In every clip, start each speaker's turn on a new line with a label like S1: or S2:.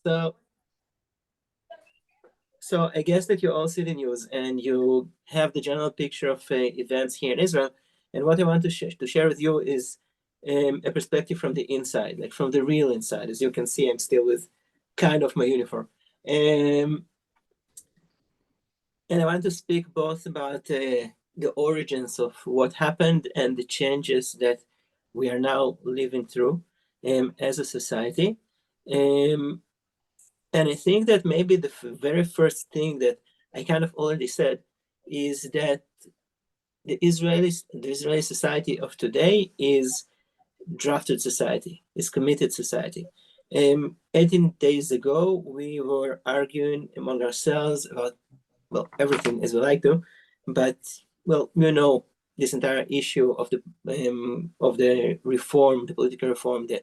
S1: So, so I guess that you all see the news and you have the general picture of events here in Israel. And what I want to share with you is a perspective from the inside, like from the real inside. As you can see, I'm still with kind of my uniform. And I want to speak both about the origins of what happened and the changes that we are now living through as a society. And I think that maybe the very first thing that I kind of already said is that the Israeli society of today is drafted society, is committed society. 18 days ago, we were arguing among ourselves about, well, everything as we like to, but, well, you know, this entire issue of the reform, the political reform, the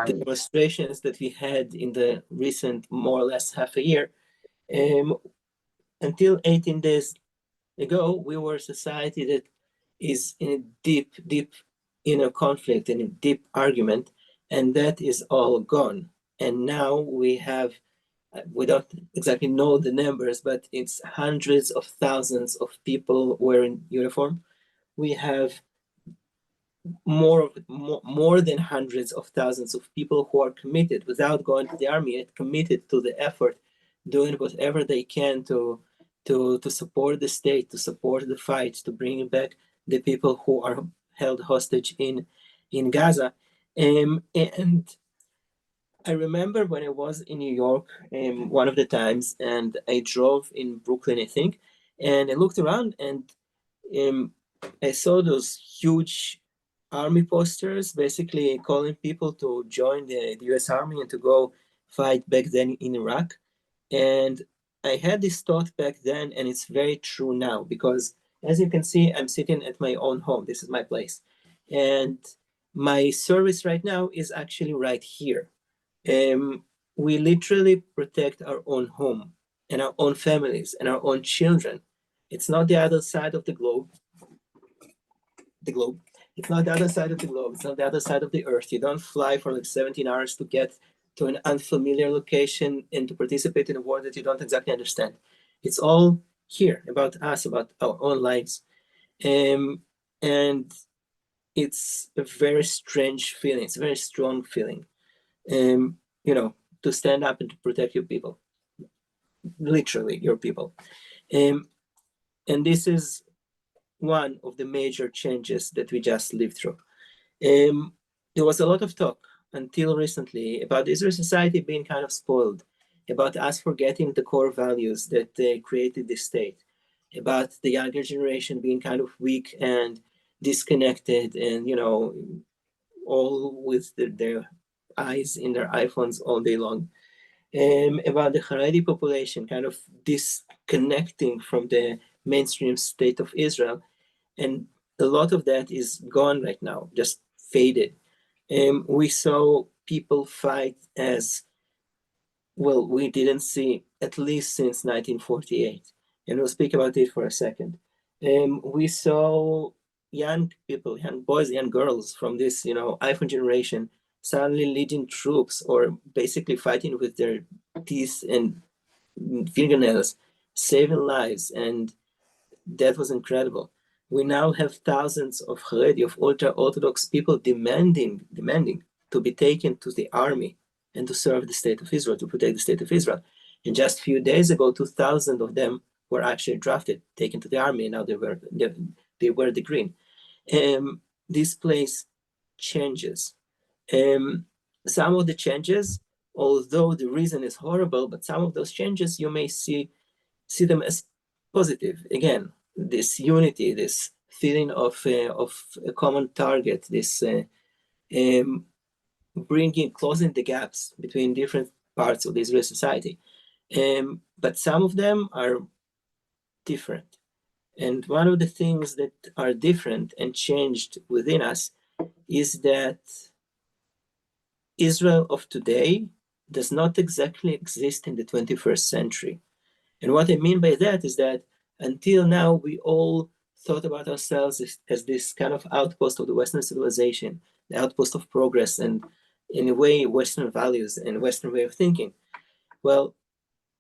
S1: demonstrations that we had in the recent, more or less half a year. Until 18 days ago, we were a society that is in a deep inner conflict and a deep argument, and that is all gone. And now we have, we don't exactly know the numbers, but it's hundreds of thousands of people wearing uniform. We have more than hundreds of thousands of people who are committed without going to the army, yet committed to the effort, doing whatever they can to support the state, to support the fight, to bring back the people who are held hostage in Gaza. And I remember when I was in New York one of the times, and I drove in Brooklyn, I think, and I looked around and I saw those huge army posters basically calling people to join the US Army and to go fight back then in Iraq. And I had this thought back then, and it's very true now, because as you can see, I'm sitting at my own home. This is my place. And my service right now is actually right here. We literally protect our own home and our own families and our own children. It's not the other side of the globe. It's not the other side of the globe. It's not the other side of the earth. You don't fly for like 17 hours to get to an unfamiliar location and to participate in a war that you don't exactly understand. It's all here about us, about our own lives. And it's a very strange feeling. It's a very strong feeling, you know, to stand up and to protect your people, literally your people. And this is one of the major changes that we just lived through. There was a lot of talk until recently about Israeli society being kind of spoiled, about us forgetting the core values that created this state, about the younger generation being kind of weak and disconnected and, you know, all with their eyes in their iPhones all day long. About the Haredi population kind of disconnecting from the mainstream state of Israel. And a lot of that is gone right now, just faded. We saw people fight as, well, we didn't see at least since 1948. And we'll speak about it for a second. We saw young people, young boys, young girls from this, you know, iPhone generation suddenly leading troops or basically fighting with their teeth and fingernails, saving lives. And that was incredible. We now have thousands of Haredi, of ultra-Orthodox people demanding to be taken to the army and to serve the state of Israel, to protect the state of Israel. And just a few days ago, 2,000 of them were actually drafted, taken to the army, and now they wear the green. This place changes. Some of the changes, although the reason is horrible, but some of those changes you may see them as positive. Again, this unity, this feeling of a common target, this closing the gaps between different parts of the Israeli society. But some of them are different. And one of the things that are different and changed within us is that Israel of today does not exactly exist in the 21st century. And what I mean by that is that until now, we all thought about ourselves as this kind of outpost of the Western civilization, the outpost of progress and in a way, Western values and Western way of thinking. Well,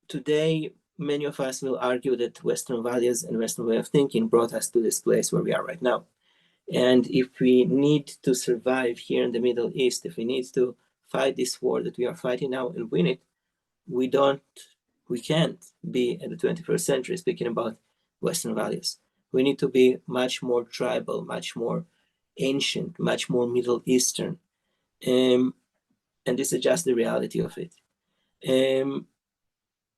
S1: today, many of us will argue that Western values and Western way of thinking brought us to this place where we are right now. And if we need to survive here in the Middle East, if we need to fight this war that we are fighting now and win it, we can't be in the 21st century speaking about Western values. We need to be much more tribal, much more ancient, much more Middle Eastern. And this is just the reality of it.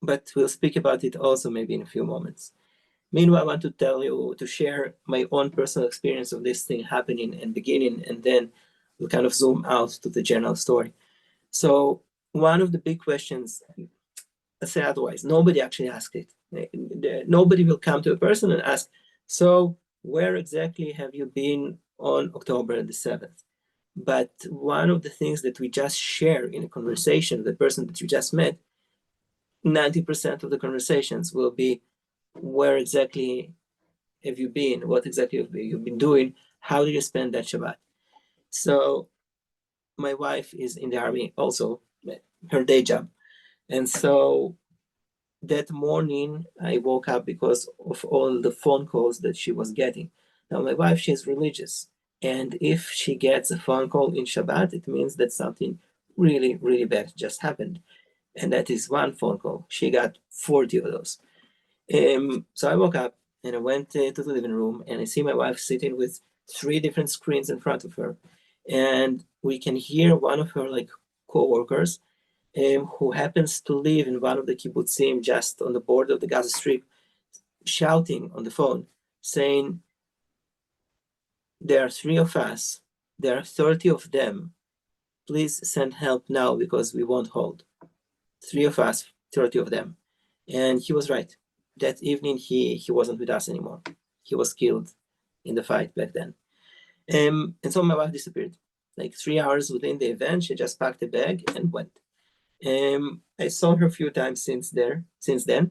S1: But we'll speak about it also maybe in a few moments. Meanwhile, I want to share my own personal experience of this thing happening and beginning, and then we'll kind of zoom out to the general story. So one of the big questions, let's say otherwise, nobody actually asked it. Nobody will come to a person and ask, so where exactly have you been on October the 7th? But one of the things that we just share in a conversation, the person that you just met, 90% of the conversations will be, where exactly have you been? What exactly have you been doing? How do you spend that Shabbat? So my wife is in the army also, her day job. And so that morning I woke up because of all the phone calls that she was getting. Now my wife, she's religious. And if she gets a phone call in Shabbat, it means that something really, really bad just happened. And that is one phone call. She got 40 of those. So I woke up and I went to the living room and I see my wife sitting with 3 different screens in front of her. And we can hear one of her co-workers who happens to live in one of the kibbutzim just on the border of the Gaza Strip, shouting on the phone, saying, there are 3 of us, there are 30 of them, please send help now because we won't hold. 3 of us, 30 of them. And he was right. That evening, he wasn't with us anymore. He was killed in the fight back then. And so my wife disappeared. 3 hours within the event, she just packed a bag and went. I saw her a few times since then.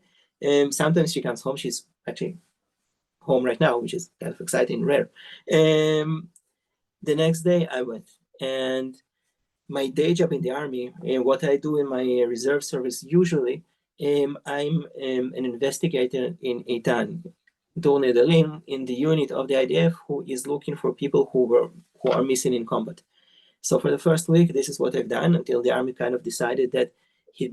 S1: Sometimes she comes home. She's actually home right now, which is kind of exciting and rare. The next day, I went. And my day job in the army, and what I do in my reserve service usually, I'm an investigator in Eitan, in the unit of the IDF who is looking for people who are missing in combat. So for the first week, this is what I've done until the army kind of decided that it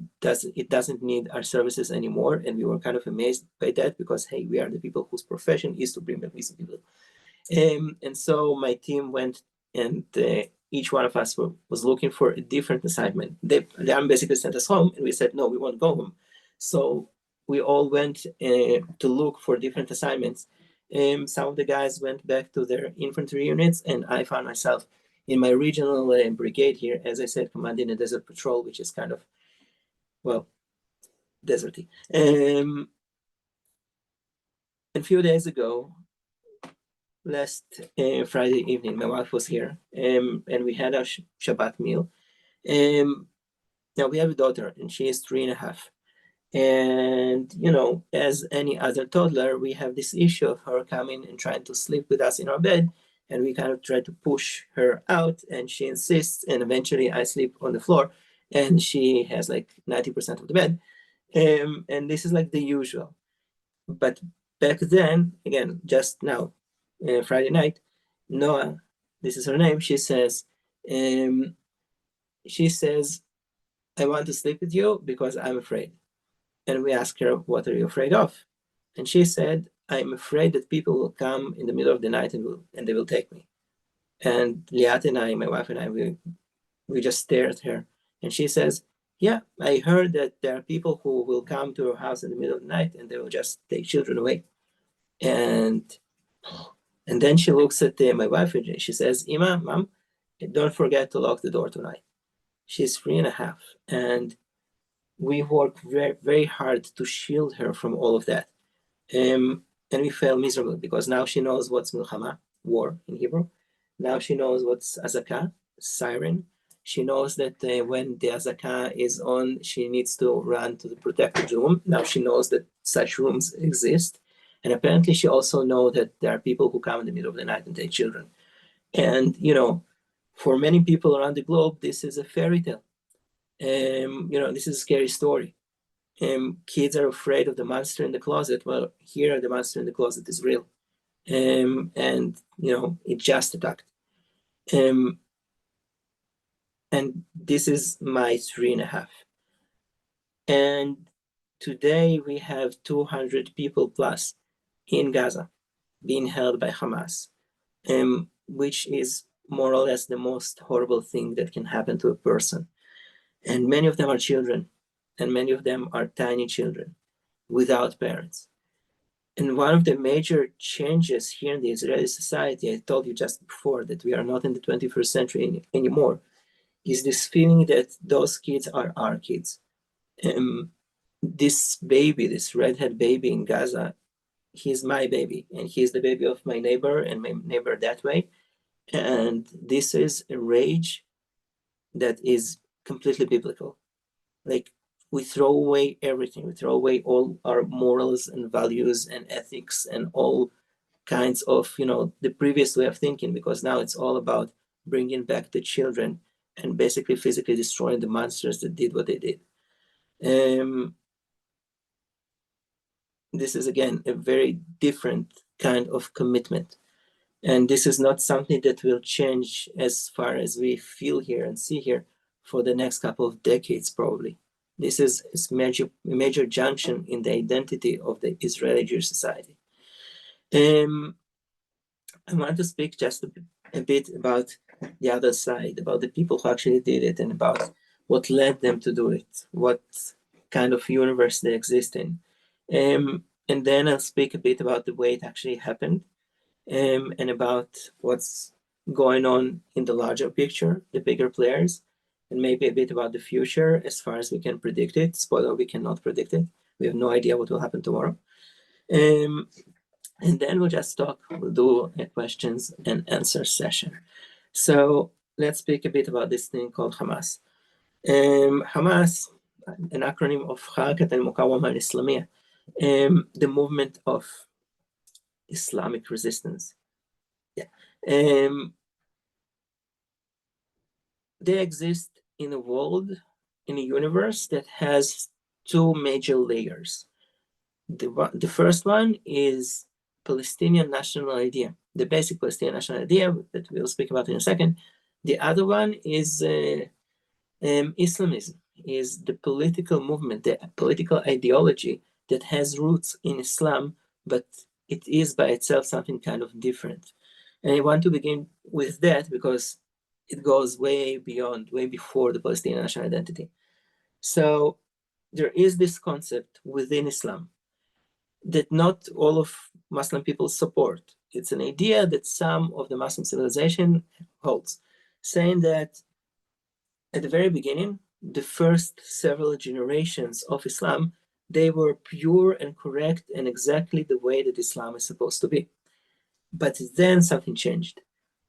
S1: doesn't need our services anymore, and we were kind of amazed by that because hey, we are the people whose profession is to bring back missing people. And so my team went and each one of us was looking for a different assignment. The army basically sent us home and we said, no, we won't go home. So we all went to look for different assignments. Some of the guys went back to their infantry units and I found myself in my regional brigade here, as I said, commanding a desert patrol, which is kind of, well, deserty. A few days ago, last Friday evening, my wife was here and we had our Shabbat meal. Now we have a daughter and she is 3.5. And, as any other toddler, we have this issue of her coming and trying to sleep with us in our bed. And we kind of try to push her out and she insists. And eventually I sleep on the floor and she has 90% of the bed. And this is the usual. But back then, again, just now, Friday night, Noah, this is her name, she says, I want to sleep with you because I'm afraid. And we asked her, what are you afraid of? And she said, I'm afraid that people will come in the middle of the night and they will take me. And Liat and I, my wife and I, we just stare at her. And she says, yeah, I heard that there are people who will come to our house in the middle of the night and they will just take children away. And then she looks at my wife and she says, Ima, Mom, don't forget to lock the door tonight. She's 3.5. And we work very, very hard to shield her from all of that. And we fail miserably because now she knows what's milchama, war in Hebrew. Now she knows what's azaka, siren. She knows that when the azaka is on, she needs to run to the protected room. Now she knows that such rooms exist. And apparently she also knows that there are people who come in the middle of the night and take children. And, For many people around the globe, this is a fairy tale. This is a scary story. Kids are afraid of the monster in the closet. Well, here the monster in the closet is real. And it just attacked. And this is my 3.5. And today we have 200 people plus in Gaza being held by Hamas, which is more or less the most horrible thing that can happen to a person. And many of them are children, and many of them are tiny children without parents. And one of the major changes here in the Israeli society, I told you just before that we are not in the 21st century anymore, is this feeling that those kids are our kids. This baby, this redhead baby in Gaza, he's my baby, and he's the baby of my neighbor and my neighbor that way. And this is a rage that is completely biblical. Like, we throw away everything. We throw away all our morals and values and ethics and all kinds of, the previous way of thinking, because now it's all about bringing back the children and basically physically destroying the monsters that did what they did. This is, again, a very different kind of commitment. And this is not something that will change as far as we feel here and see here for the next couple of decades, probably. This is a major junction in the identity of the Israeli Jewish society. I want to speak just a bit about the other side, about the people who actually did it and about what led them to do it, what kind of universe they exist in. And then I'll speak a bit about the way it actually happened, and about what's going on in the larger picture, the bigger players, and maybe a bit about the future as far as we can predict it. Spoiler, we cannot predict it. We have no idea what will happen tomorrow. And then we'll just talk, we'll do a questions and answer session. So let's speak a bit about this thing called Hamas. Hamas, an acronym of Harakat al-Muqawama al-Islamiyya, the movement of Islamic resistance. They exist in a world, in a universe that has two major layers. The first one is Palestinian national idea, the basic Palestinian national idea that we'll speak about in a second. The other one is Islamism, is the political movement, the political ideology that has roots in Islam, but it is by itself something kind of different. And I want to begin with that because it goes way beyond, way before the Palestinian national identity. So there is this concept within Islam that not all of Muslim people support. It's an idea that some of the Muslim civilization holds, saying that at the very beginning, the first several generations of Islam, they were pure and correct and exactly the way that Islam is supposed to be. But then something changed.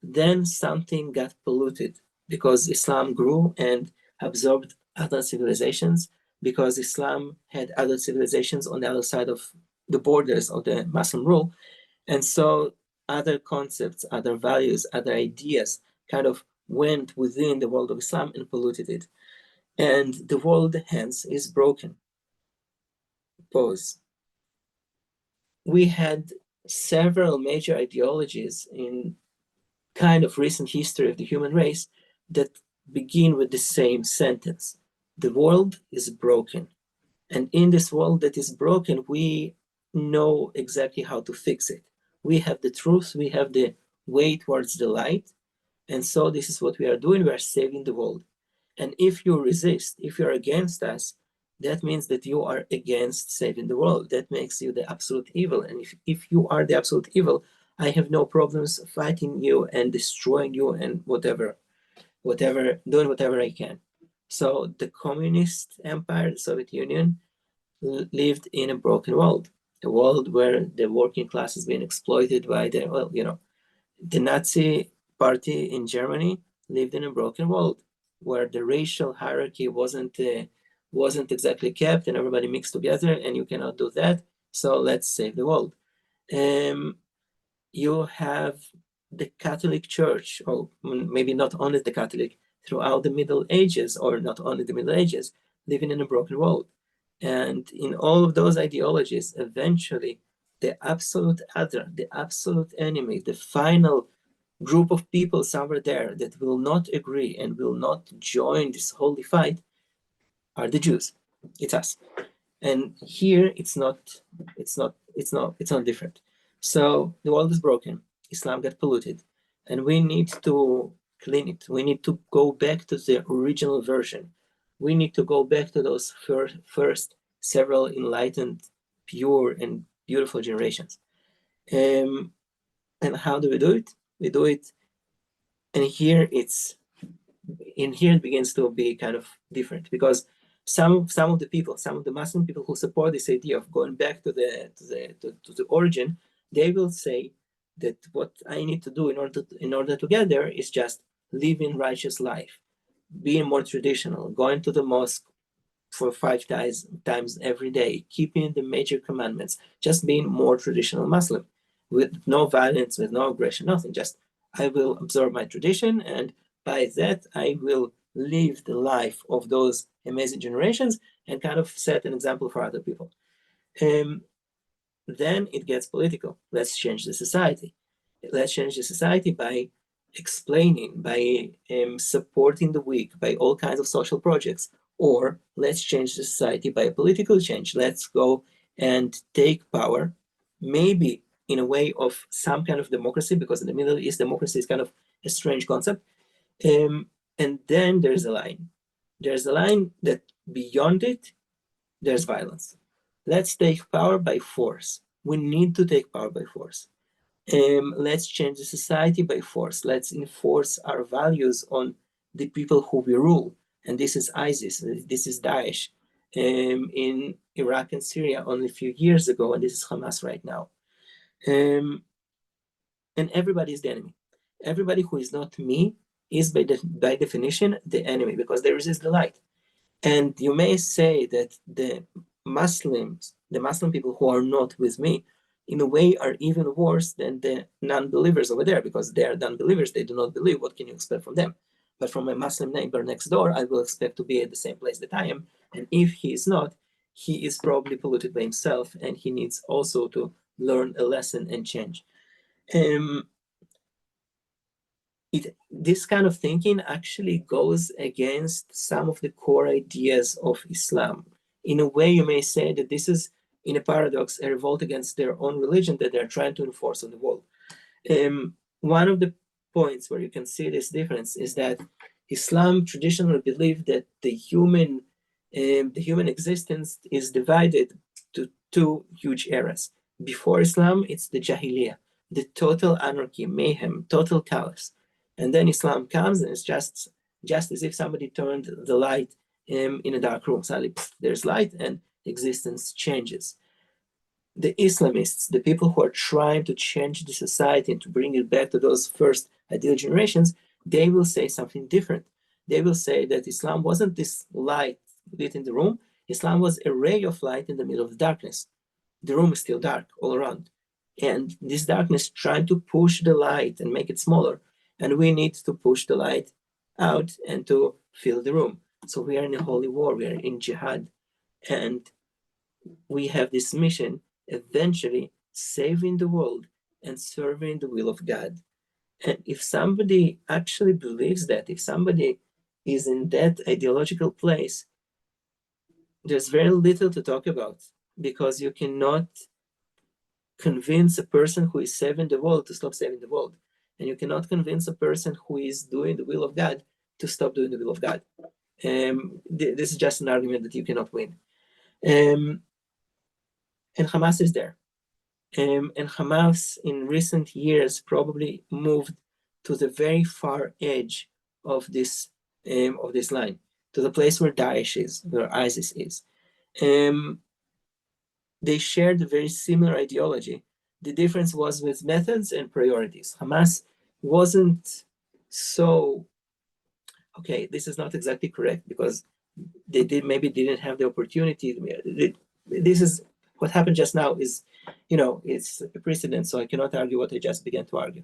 S1: Then something got polluted because Islam grew and absorbed other civilizations, because Islam had other civilizations on the other side of the borders of the Muslim rule. And so other concepts, other values, other ideas kind of went within the world of Islam and polluted it. And the world, hence, is broken. Pause. We had several major ideologies in kind of recent history of the human race that begin with the same sentence. The world is broken. And in this world that is broken, we know exactly how to fix it. We have the truth, we have the way towards the light. And so this is what we are doing. We are saving the world. And if you resist, if you're against us, that means that you are against saving the world. That makes you the absolute evil. And if you are the absolute evil, I have no problems fighting you and destroying you and whatever, doing whatever I can. So the communist empire, the Soviet Union, lived in a broken world, a world where the working class is being exploited by the Nazi party in Germany lived in a broken world where the racial hierarchy wasn't exactly kept and everybody mixed together, and you cannot do that. So let's save the world. You have the Catholic Church, or maybe not only the Catholic, throughout the Middle Ages, or not only the Middle Ages, living in a broken world. And in all of those ideologies, eventually, the absolute other, the absolute enemy, the final group of people somewhere there that will not agree and will not join this holy fight are the Jews. It's us. And here it's not different. So the world is broken, Islam got polluted, and we need to clean it. We need to go back to the original version. We need to go back to those first several enlightened, pure and beautiful generations. And how do we do it? We do it, and here it begins to be kind of different, because some of the people, some of the Muslim people who support this idea of going back to the origin, they will say that what I need to do in order to get there is just living righteous life, being more traditional, going to the mosque for 5 times every day, keeping the major commandments, just being more traditional Muslim, with no violence, with no aggression, nothing. Just I will observe my tradition, and by that I will live the life of those amazing generations and kind of set an example for other people. Then it gets political. Let's change the society. Let's change the society by explaining, by supporting the weak, by all kinds of social projects. Or let's change the society by a political change. Let's go and take power, maybe in a way of some kind of democracy, because in the Middle East, democracy is kind of a strange concept. And then there's a line. There's a line that beyond it, there's violence. Let's take power by force. We need to take power by force. Let's change the society by force. Let's enforce our values on the people who we rule. And this is ISIS, this is Daesh in Iraq and Syria only a few years ago, and this is Hamas right now. And everybody is the enemy. Everybody who is not me is by definition the enemy, because they resist the light. And you may say that the Muslim people who are not with me, in a way, are even worse than the non-believers over there, because they are non-believers. They do not believe. What can you expect from them? But from my Muslim neighbor next door, I will expect to be at the same place that I am. And if he is not, he is probably polluted by himself, and he needs also to learn a lesson and change. This kind of thinking actually goes against some of the core ideas of Islam. In a way, you may say that this is, in a paradox, a revolt against their own religion that they're trying to enforce on the world. One of the points where you can see this difference is that Islam traditionally believed that the human existence is divided to two huge eras. Before Islam, it's the Jahiliyyah, the total anarchy, mayhem, total chaos. And then Islam comes, and it's just as if somebody turned the light in a dark room. Suddenly, there's light, and existence changes. The Islamists, the people who are trying to change the society and to bring it back to those first ideal generations, they will say something different. They will say that Islam wasn't this light lit in the room. Islam was a ray of light in the middle of the darkness. The room is still dark all around. And this darkness trying to push the light and make it smaller. And we need to push the light out and to fill the room. So we are in a holy war, we are in jihad. And we have this mission, eventually saving the world and serving the will of God. And if somebody actually believes that, if somebody is in that ideological place, there's very little to talk about, because you cannot convince a person who is saving the world to stop saving the world. And you cannot convince a person who is doing the will of God to stop doing the will of God. This is just an argument that you cannot win. And Hamas is there. And Hamas in recent years probably moved to the very far edge of this line, to the place where Daesh is, where ISIS is. They shared a very similar ideology. The difference was with methods and priorities. Hamas wasn't so, okay, this is not exactly correct, because they didn't have the opportunity. This is what happened just now is, it's a precedent, so I cannot argue what I just began to argue.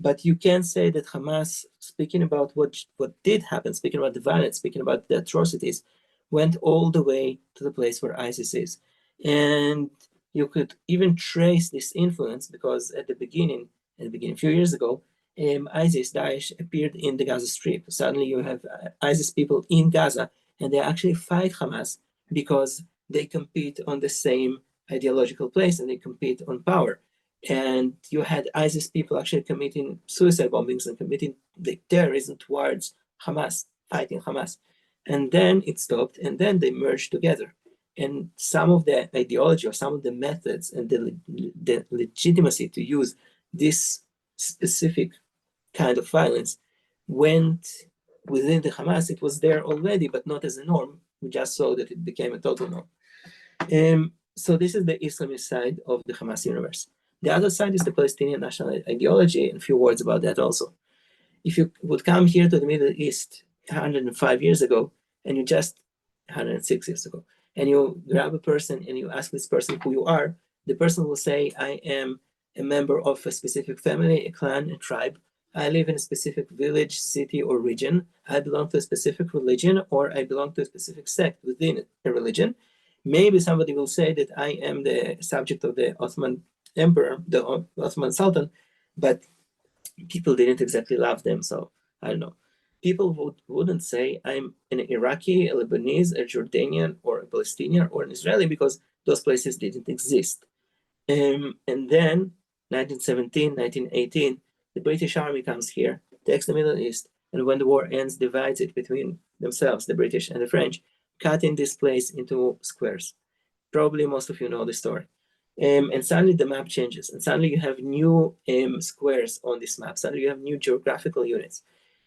S1: But you can say that Hamas, speaking about what did happen, speaking about the violence, speaking about the atrocities, went all the way to the place where ISIS is. And you could even trace this influence because at the beginning, a few years ago, ISIS, Daesh, appeared in the Gaza Strip. Suddenly you have ISIS people in Gaza, and they actually fight Hamas because they compete on the same ideological place and they compete on power. And you had ISIS people actually committing suicide bombings and committing the terrorism towards Hamas, fighting Hamas. And then it stopped, and then they merged together. And some of the ideology or some of the methods and the legitimacy to use this specific kind of violence went within the Hamas. It was there already, but not as a norm. We just saw that it became a total norm. So this is the Islamist side of the Hamas universe. The other side is the Palestinian national ideology, and a few words about that also. If you would come here to the Middle East 105 years ago, and you just 106 years ago, and you grab a person and you ask this person who you are, the person will say, I am a member of a specific family, a clan, a tribe. I live in a specific village, city, or region. I belong to a specific religion, or I belong to a specific sect within a religion. Maybe somebody will say that I am the subject of the Ottoman emperor, the Ottoman Sultan, but people didn't exactly love them. So I don't know. People wouldn't say I'm an Iraqi, a Lebanese, a Jordanian, or a Palestinian, or an Israeli because those places didn't exist. And then 1917, 1918, the British Army comes here, takes the Middle East, and when the war ends, divides it between themselves, the British and the French, cutting this place into squares. Probably most of you know the story. And suddenly the map changes, and suddenly you have new squares on this map. Suddenly you have new geographical units.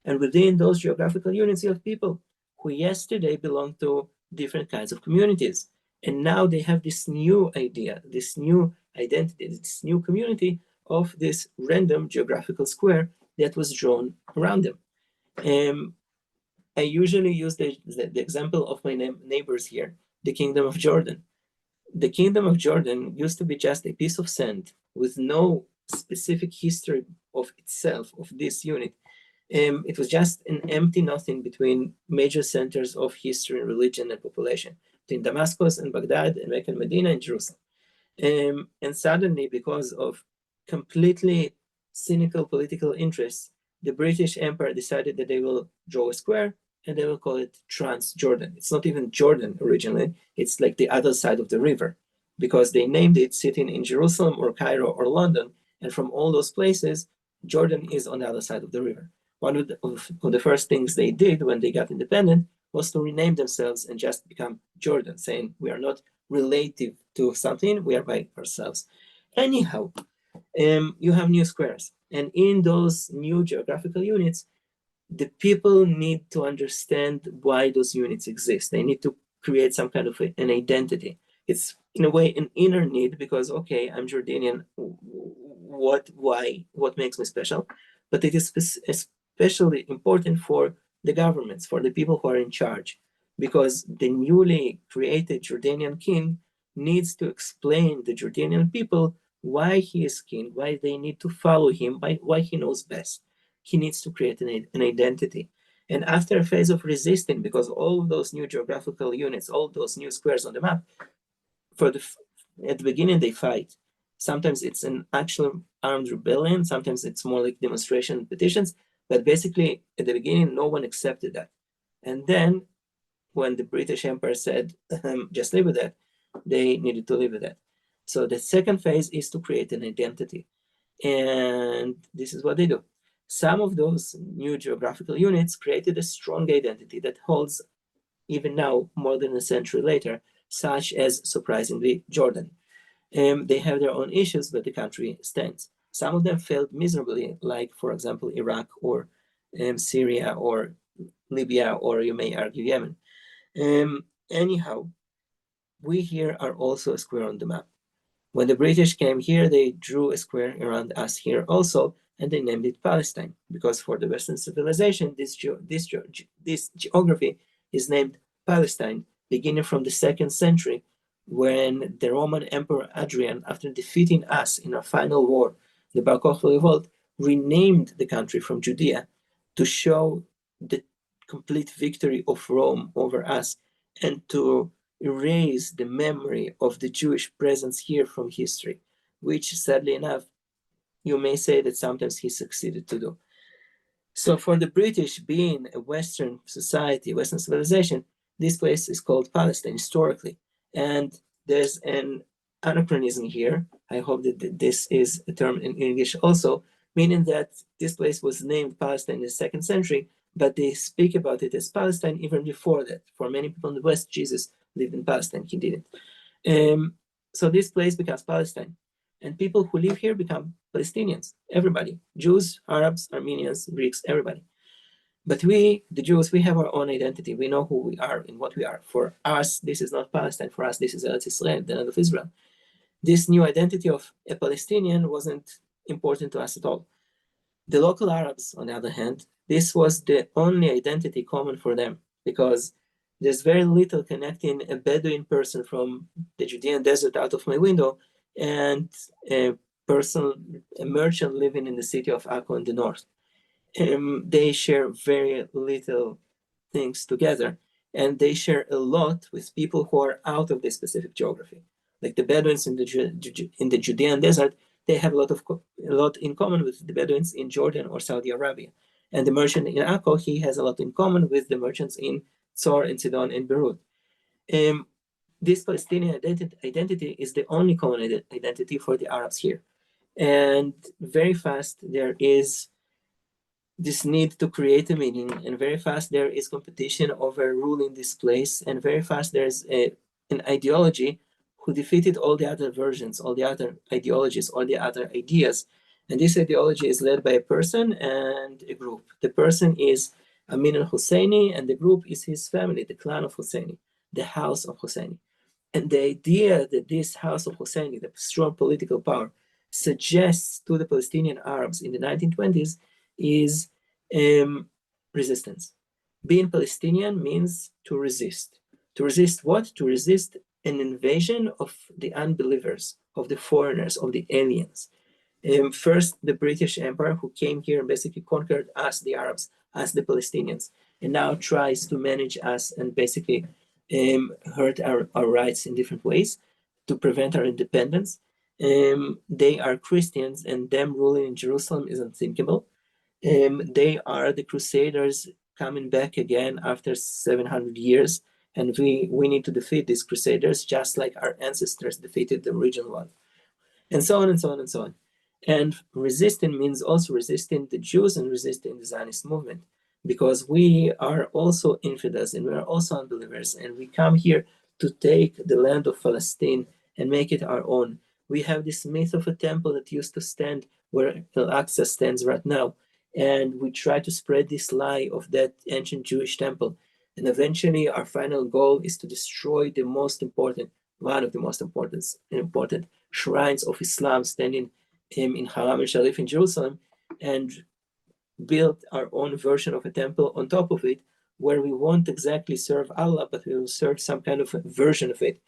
S1: And within those geographical units, you have people who yesterday belonged to different kinds of communities. And now they have this new idea, this new identity, this new community of this random geographical square that was drawn around them. I usually use the example of my neighbors here, the Kingdom of Jordan. The Kingdom of Jordan used to be just a piece of sand with no specific history of itself, of this unit. It was just an empty nothing between major centers of history, religion, and population, between Damascus and Baghdad and Mecca and Medina and Jerusalem. And suddenly, because of completely cynical political interests, the British Empire decided that they will draw a square and they will call it Transjordan. It's not even Jordan originally, it's like the other side of the river because they named it sitting in Jerusalem or Cairo or London. And from all those places, Jordan is on the other side of the river. One of the first things they did when they got independent was to rename themselves and just become Jordan, saying we are not relative to something, we are by ourselves. Anyhow, you have new squares. And in those new geographical units, the people need to understand why those units exist. They need to create some kind of an identity. It's in a way an inner need because, okay, I'm Jordanian. Why? What makes me special? But it is especially important for the governments, for the people who are in charge, because the newly created Jordanian king needs to explain the Jordanian people why he is king, why they need to follow him, why he knows best. He needs to create an identity. And after a phase of resisting, because all of those new geographical units, all those new squares on the map, at the beginning they fight. Sometimes it's an actual armed rebellion, sometimes it's more like demonstration petitions, but basically at the beginning no one accepted that. And then when the British Empire said, just live with that, they needed to live with that. So the second phase is to create an identity. And this is what they do. Some of those new geographical units created a strong identity that holds even now, more than a century later, such as, surprisingly, Jordan. They have their own issues, but the country stands. Some of them failed miserably, like, for example, Iraq or Syria or Libya, or you may argue Yemen. Anyhow, we here are also a square on the map. When the British came here, they drew a square around us here also, and they named it Palestine, because for the Western civilization, this geography is named Palestine, beginning from the 2nd century, when the Roman Emperor Adrian, after defeating us in our final war, the Bar Kokhba revolt, renamed the country from Judea to show the complete victory of Rome over us and to erase the memory of the Jewish presence here from history, which sadly enough, you may say that sometimes he succeeded to do. So for the British, being a Western society, Western civilization, this place is called Palestine historically. And there's an anachronism here. I hope that this is a term in English also, meaning that this place was named Palestine in the 2nd century, but they speak about it as Palestine even before that. For many people in the West, Jesus lived in Palestine, he didn't. So this place becomes Palestine. And people who live here become Palestinians, everybody, Jews, Arabs, Armenians, Greeks, everybody. But we, the Jews, we have our own identity. We know who we are and what we are. For us, this is not Palestine. For us, this is Eretz Israel, the land of Israel. This new identity of a Palestinian wasn't important to us at all. The local Arabs, on the other hand, this was the only identity common for them, because there's very little connecting a Bedouin person from the Judean desert out of my window and a merchant living in the city of Akko in the north. They share very little things together, and they share a lot with people who are out of this specific geography. Like the Bedouins in the Judean desert, they have a lot in common with the Bedouins in Jordan or Saudi Arabia. And the merchant in Akko, he has a lot in common with the merchants in Tzor and Sidon and Beirut. This Palestinian identity is the only common identity for the Arabs here. And very fast there is this need to create a meaning, and very fast there is competition over ruling this place, and very fast there's an ideology who defeated all the other versions, all the other ideologies, all the other ideas. And this ideology is led by a person and a group. The person is Amin al-Husseini, and the group is his family, the clan of Husseini, the house of Husseini. And the idea that this house of Husseini, the strong political power, suggests to the Palestinian Arabs in the 1920s is resistance. Being Palestinian means to resist. To resist what? To resist an invasion of the unbelievers, of the foreigners, of the aliens. First, the British Empire, who came here and basically conquered us, the Arabs, us, the Palestinians, and now tries to manage us and basically hurt our rights in different ways to prevent our independence. They are Christians, and them ruling in Jerusalem is unthinkable. They are the Crusaders coming back again after 700 years, and we need to defeat these Crusaders just like our ancestors defeated the original one, and so on and so on and so on. And resisting means also resisting the Jews and resisting the Zionist movement, because we are also infidels and we are also unbelievers, and we come here to take the land of Palestine and make it our own. We have this myth of a temple that used to stand where Al-Aqsa stands right now, and we try to spread this lie of that ancient Jewish temple. And eventually our final goal is to destroy the most important, one of the most important shrines of Islam standing in Haram al-Sharif in Jerusalem, and build our own version of a temple on top of it, where we won't exactly serve Allah, but we will serve some kind of a version of it,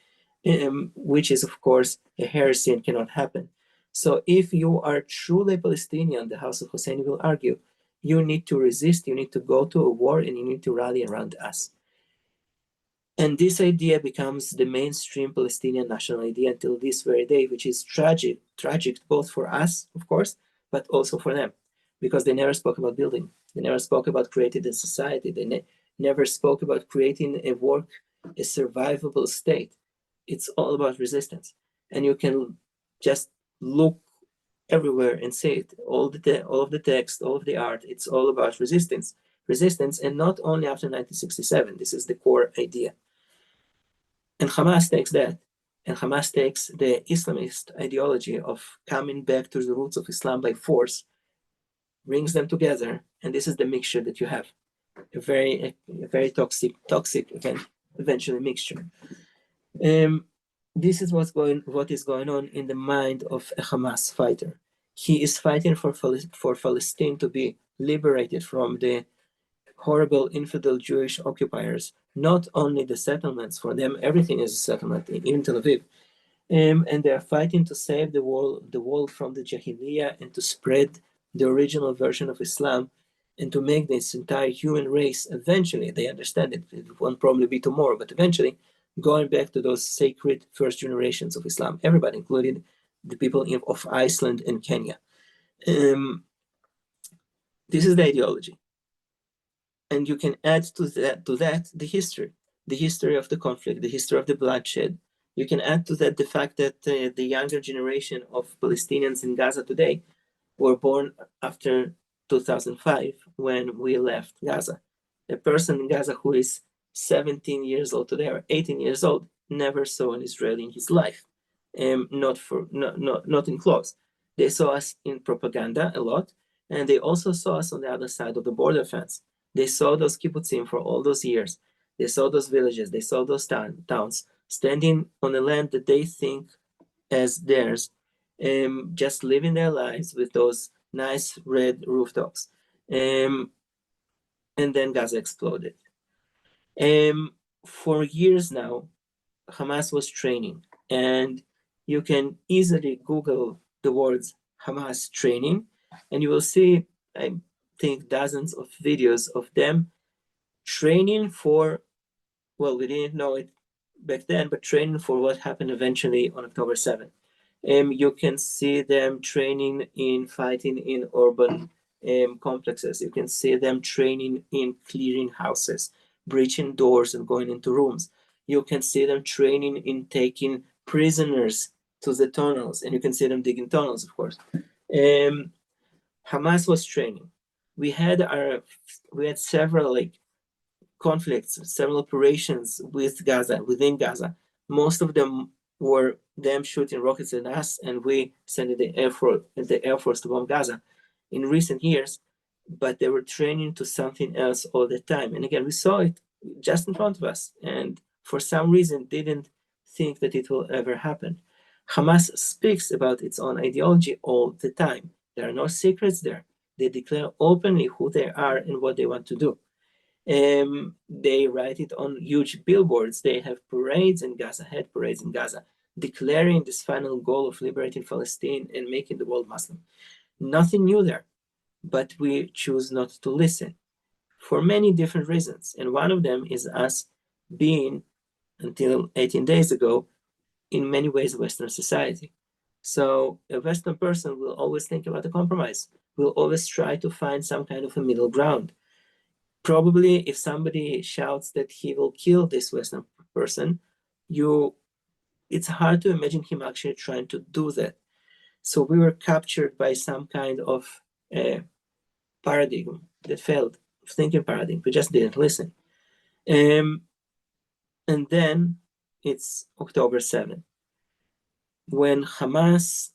S1: which is of course a heresy and cannot happen. So if you are truly Palestinian, the House of Hussein will argue, you need to resist, you need to go to a war, and you need to rally around us. And this idea becomes the mainstream Palestinian national idea until this very day, which is tragic both for us, of course, but also for them, because they never spoke about building. They never spoke about creating a society. They never spoke about creating a survivable state. It's all about resistance. And you can just look everywhere and see it. All of the text, all of the art, it's all about resistance. Resistance, and not only after 1967. This is the core idea. And Hamas takes that, and Hamas takes the Islamist ideology of coming back to the roots of Islam by force, brings them together, and this is the mixture that you have, a very toxic eventually mixture. This is what is going on in the mind of a Hamas fighter. He is fighting for Palestine to be liberated from the horrible infidel Jewish occupiers. Not only the settlements, for them everything is a settlement, even Tel Aviv. And they are fighting to save the world from the Jahiliyyah and to spread the original version of Islam, and to make this entire human race eventually, they understand it won't probably be tomorrow, but eventually going back to those sacred first generations of Islam, everybody, including the people of Iceland and Kenya. This is the ideology. And you can add to that the history of the conflict, the history of the bloodshed. You can add to that the fact that the younger generation of Palestinians in Gaza today were born after 2005 when we left Gaza. A person in Gaza who is 17 years old today or 18 years old never saw an Israeli in his life, not in close. They saw us in propaganda a lot, and they also saw us on the other side of the border fence. They saw those kibbutzim for all those years. They saw those villages. They saw those towns standing on a land that they think as theirs, just living their lives with those nice red rooftops. And then Gaza exploded. For years now, Hamas was training, and you can easily Google the words Hamas training, and you will see, I think, dozens of videos of them training for, well, we didn't know it back then, but training for what happened eventually on October 7th. You can see them training in fighting in urban complexes. You can see them training in clearing houses, breaching doors and going into rooms. You can see them training in taking prisoners to the tunnels, and you can see them digging tunnels, of course. Hamas was training. We had several conflicts, several operations within Gaza. Most of them were them shooting rockets at us, and we sent the Air Force to bomb Gaza in recent years, but they were training to something else all the time. And again, we saw it just in front of us, and for some reason didn't think that it will ever happen. Hamas speaks about its own ideology all the time. There are no secrets there. They declare openly who they are and what they want to do. They write it on huge billboards. They have parades in Gaza, had parades in Gaza, declaring this final goal of liberating Palestine and making the world Muslim. Nothing new there, but we choose not to listen for many different reasons. And one of them is us being, until 18 days ago, in many ways, Western society. So a Western person will always think about a compromise, will always try to find some kind of a middle ground. Probably if somebody shouts that he will kill this Western person, it's hard to imagine him actually trying to do that. So we were captured by some kind of paradigm that failed, thinking paradigm. We just didn't listen. And then it's October 7th, when Hamas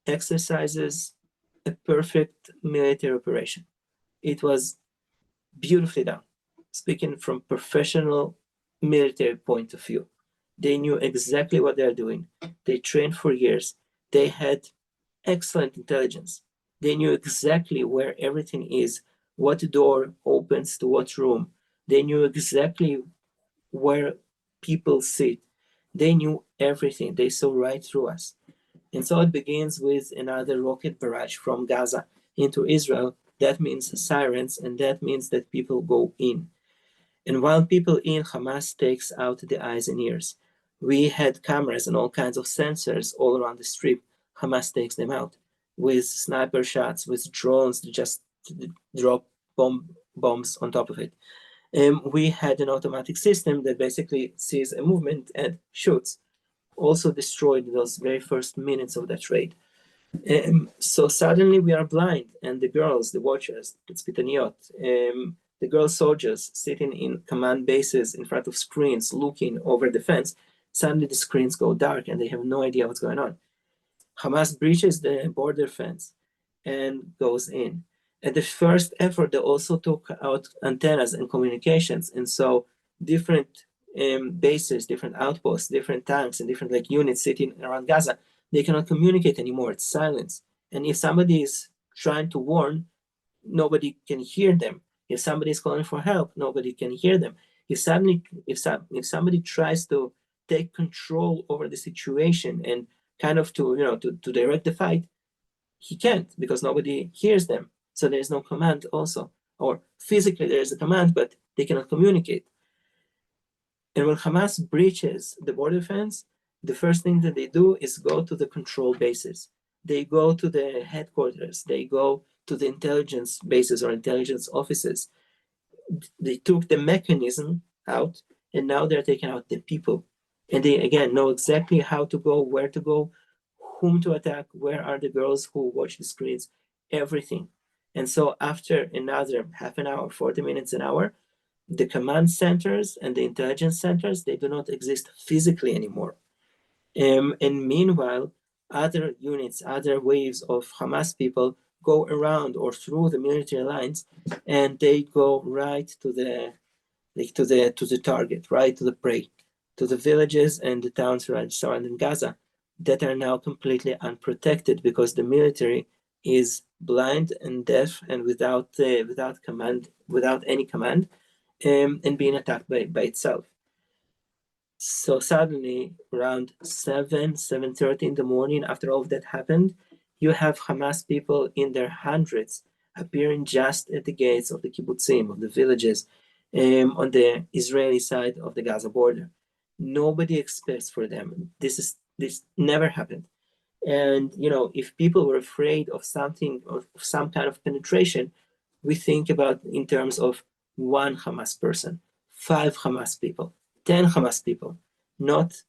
S1: exercises a perfect military operation. It was beautifully done. Speaking from professional military point of view, they knew exactly what they're doing. They trained for years. They had excellent intelligence. They knew exactly where everything is, what door opens to what room. They knew exactly where people sit. They knew everything. They saw right through us. And so it begins with another rocket barrage from Gaza into Israel. That means sirens, and that means that people go in. And while people in, Hamas takes out the eyes and ears. We had cameras and all kinds of sensors all around the strip. Hamas takes them out with sniper shots, with drones that just drop bombs on top of it. We had an automatic system that basically sees a movement and shoots. Also destroyed those very first minutes of that raid. So suddenly we are blind, and the girls, the watchers, the tzpitaniot, the girl soldiers sitting in command bases in front of screens looking over the fence, suddenly the screens go dark and they have no idea what's going on. Hamas breaches the border fence and goes in. At the first effort, they also took out antennas and communications, and so different bases, different outposts, different tanks, and different units sitting around Gaza, they cannot communicate anymore. It's silence. And if somebody is trying to warn, nobody can hear them. If somebody is calling for help, nobody can hear them. If somebody tries to take control over the situation and kind of to direct the fight, he can't because nobody hears them. So there is no command also, or physically there is a command, but they cannot communicate. And when Hamas breaches the border fence, the first thing that they do is go to the control bases. They go to the headquarters. They go to the intelligence bases or intelligence offices. They took the mechanism out, and now they're taking out the people. And they, again, know exactly how to go, where to go, whom to attack, where are the girls who watch the screens, everything. And so after another half an hour, 40 minutes, an hour, the command centers and the intelligence centers, they do not exist physically anymore. And meanwhile, other units, other waves of Hamas people go around or through the military lines, and they go right to the target, right to the prey, to the villages and the towns surrounding Gaza that are now completely unprotected because the military is blind and deaf and without command, without any command, and being attacked by itself. So suddenly, around 7:30 in the morning, after all of that happened, you have Hamas people in their hundreds appearing just at the gates of the kibbutzim, of the villages, on the Israeli side of the Gaza border. Nobody expects for them. This never happened. And if people were afraid of something, of some kind of penetration, we think about in terms of one Hamas person, 5 Hamas people, 10 Hamas people, not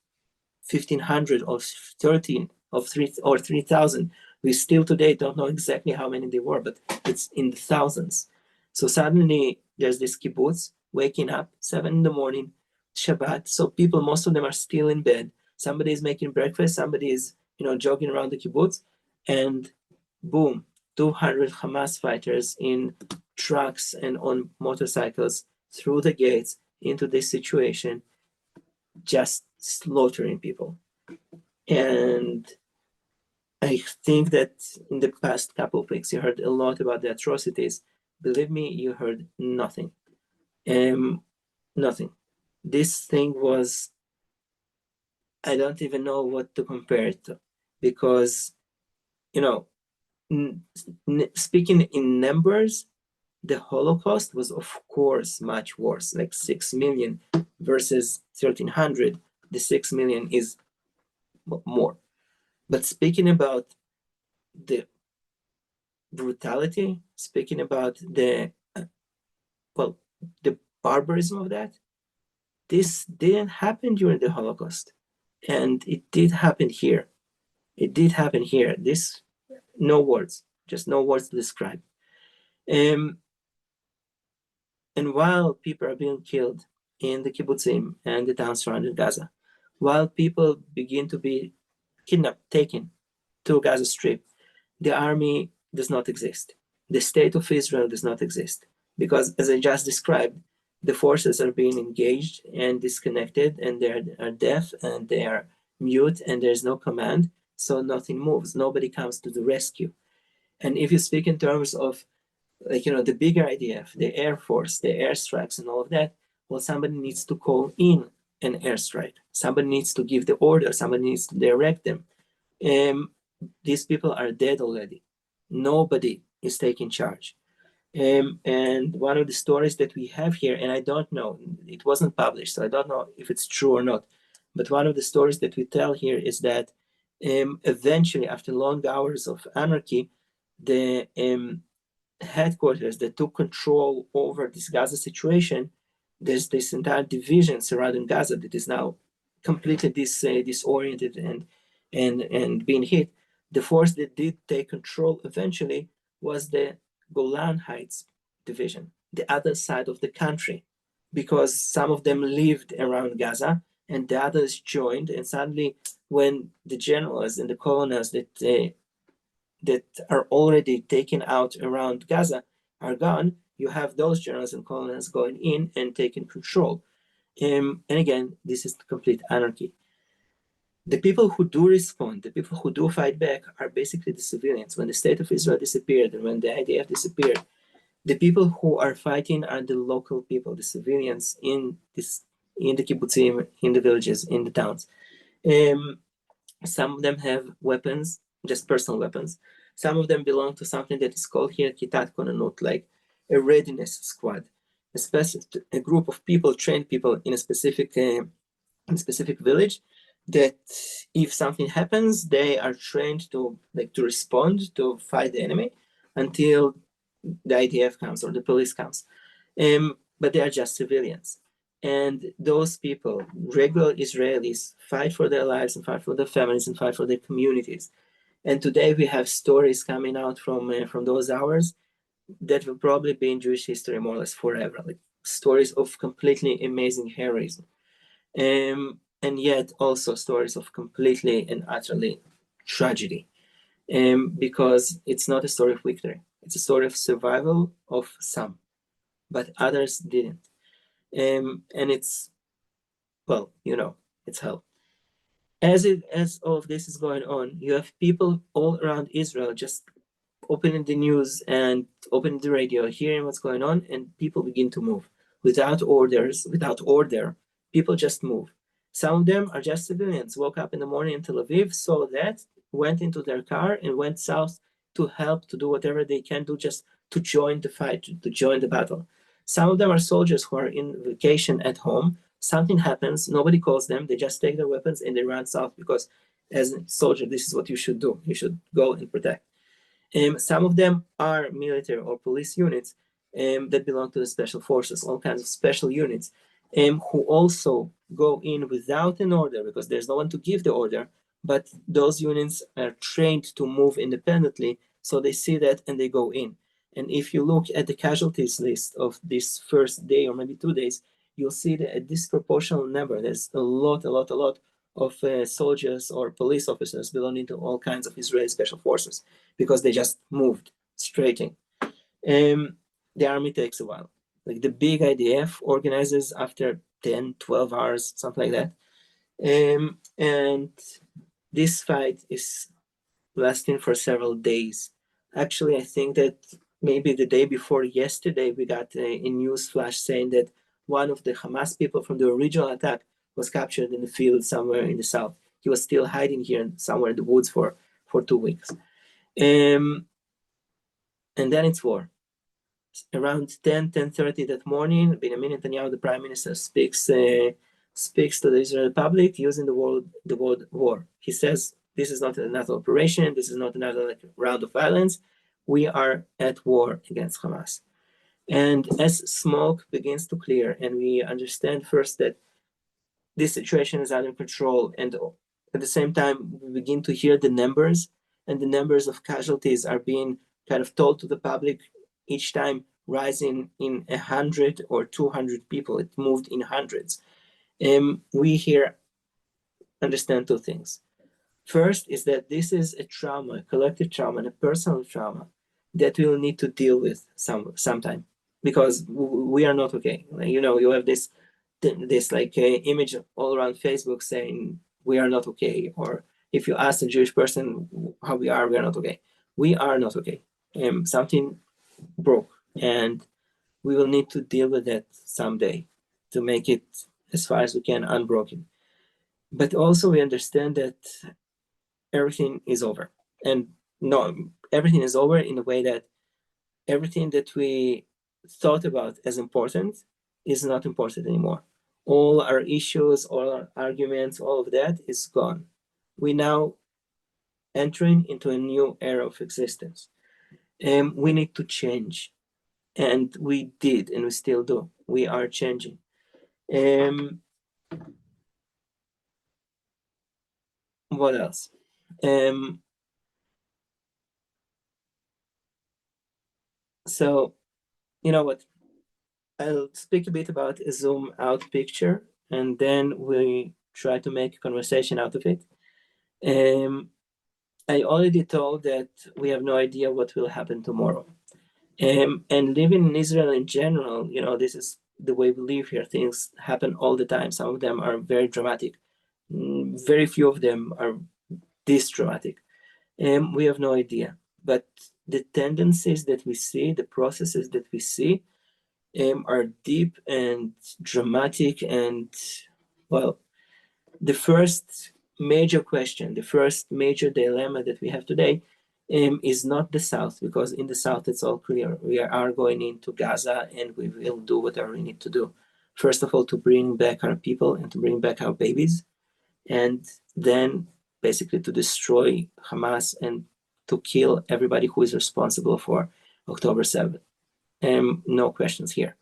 S1: 1,500 or 13 of 3,000. We still today don't know exactly how many they were, but it's in the thousands. So suddenly there's this kibbutz waking up 7 in the morning, Shabbat. So people, most of them are still in bed. Somebody is making breakfast. Somebody is jogging around the kibbutz, and boom, 200 Hamas fighters in trucks and on motorcycles through the gates into this situation, just slaughtering people. And I think that in the past couple of weeks, you heard a lot about the atrocities. Believe me, you heard nothing. Nothing. This thing was, I don't even know what to compare it to, because, speaking in numbers, the Holocaust was, of course, much worse, like 6 million versus 1,300. The 6 million is more. But speaking about the brutality, speaking about the barbarism of that, this didn't happen during the Holocaust. And it did happen here. It did happen here. This, no words, just no words to describe. And while people are being killed in the kibbutzim and the towns surrounding Gaza, while people begin to be kidnapped, taken to Gaza Strip, the army does not exist. The state of Israel does not exist. Because, as I just described, the forces are being engaged and disconnected, and they are deaf and they are mute, and there's no command, so nothing moves. Nobody comes to the rescue. And if you speak in terms of, the bigger IDF, the Air Force, the airstrikes, and all of that, well, somebody needs to call in an airstrike. Somebody needs to give the order. Somebody needs to direct them. These people are dead already. Nobody is taking charge. And one of the stories that we have here, and I don't know, it wasn't published, so I don't know if it's true or not, but one of the stories that we tell here is that eventually, after long hours of anarchy, the headquarters that took control over this Gaza situation, there's this entire division surrounding Gaza that is now completely disoriented and being hit. The force that did take control eventually was the Golan Heights division, the other side of the country, because some of them lived around Gaza and the others joined. And suddenly, when the generals and the colonels that are already taken out around Gaza are gone, you have those generals and colonels going in and taking control. And again, this is complete anarchy. The people who do respond, the people who do fight back, are basically the civilians. When the state of Israel disappeared and when the IDF disappeared, the people who are fighting are the local people, the civilians in the kibbutzim, in the villages, in the towns. Some of them have weapons, just personal weapons. Some of them belong to something that is called here Kitat Konanut, like a readiness squad, a group of people, trained people in a specific village, that if something happens, they are trained to respond, to fight the enemy until the IDF comes or the police comes. But they are just civilians. And those people, regular Israelis, fight for their lives and fight for their families and fight for their communities. And today we have stories coming out from those hours that will probably be in Jewish history more or less forever, like stories of completely amazing heroism. And yet also stories of completely and utterly tragedy. Because it's not a story of victory. It's a story of survival of some, but others didn't. And it's, well, it's hell. As all of this is going on, you have people all around Israel just opening the news and opening the radio, hearing what's going on, and people begin to move without orders, without order. People just move. Some of them are just civilians, woke up in the morning in Tel Aviv, saw that, went into their car and went south to help, to do whatever they can do, just to join the fight, to join the battle. Some of them are soldiers who are in vacation at home. Something happens, nobody calls them, they just take their weapons and they run south, because as a soldier, this is what you should do. You should go and protect. Some of them are military or police units that belong to the special forces, all kinds of special units, who also go in without an order, because there's no one to give the order, but those units are trained to move independently, so they see that and they go in. And if you look at the casualties list of this first day or maybe 2 days, you'll see that a disproportional number. There's a lot of soldiers or police officers belonging to all kinds of Israeli special forces, because they just moved straight in. The army takes a while. Like the big IDF organizes after 10, 12 hours, something like that. And this fight is lasting for several days. Actually, I think that maybe the day before yesterday, we got a news flash saying that one of the Hamas people from the original attack was captured in the field somewhere in the south. He was still hiding here somewhere in the woods for 2 weeks. And then it's war. Around 10:30 that morning, Benjamin Netanyahu, the prime minister, speaks to the Israeli public using the word war. He says, this is not another operation, this is not another round of violence. We are at war against Hamas. And as smoke begins to clear, and we understand first that this situation is under control, and at the same time, we begin to hear the numbers, and the numbers of casualties are being kind of told to the public each time, rising in 100 or 200 people. It moved in hundreds. We here understand two things. First is that this is a trauma, a collective trauma, and a personal trauma that we will need to deal with sometime, because we are not okay. You have this image all around Facebook saying we are not okay, or if you ask a Jewish person how we are not okay. We are not okay. Something broke, and we will need to deal with that someday to make it as far as we can unbroken. But also we understand that everything is over, and no, everything is over in a way that everything that we thought about as important is not important anymore. All our issues, all our arguments, all of that is gone. We now entering into a new era of existence. We need to change, and we did, and we still do. We are changing. What else? So, you know what? I'll speak a bit about a zoom out picture, and then we try to make a conversation out of it. I already told that we have no idea what will happen tomorrow. And living in Israel in general, this is the way we live here. Things happen all the time. Some of them are very dramatic. Very few of them are this dramatic. We have no idea. But the tendencies that we see, the processes that we see, are deep and dramatic. And, well, the first major question, the first major dilemma that we have today is not the south, because in the south it's all clear. We are going into Gaza, and we will do whatever we need to do. First of all, to bring back our people and to bring back our babies, and then basically to destroy Hamas and to kill everybody who is responsible for October 7th. No questions here.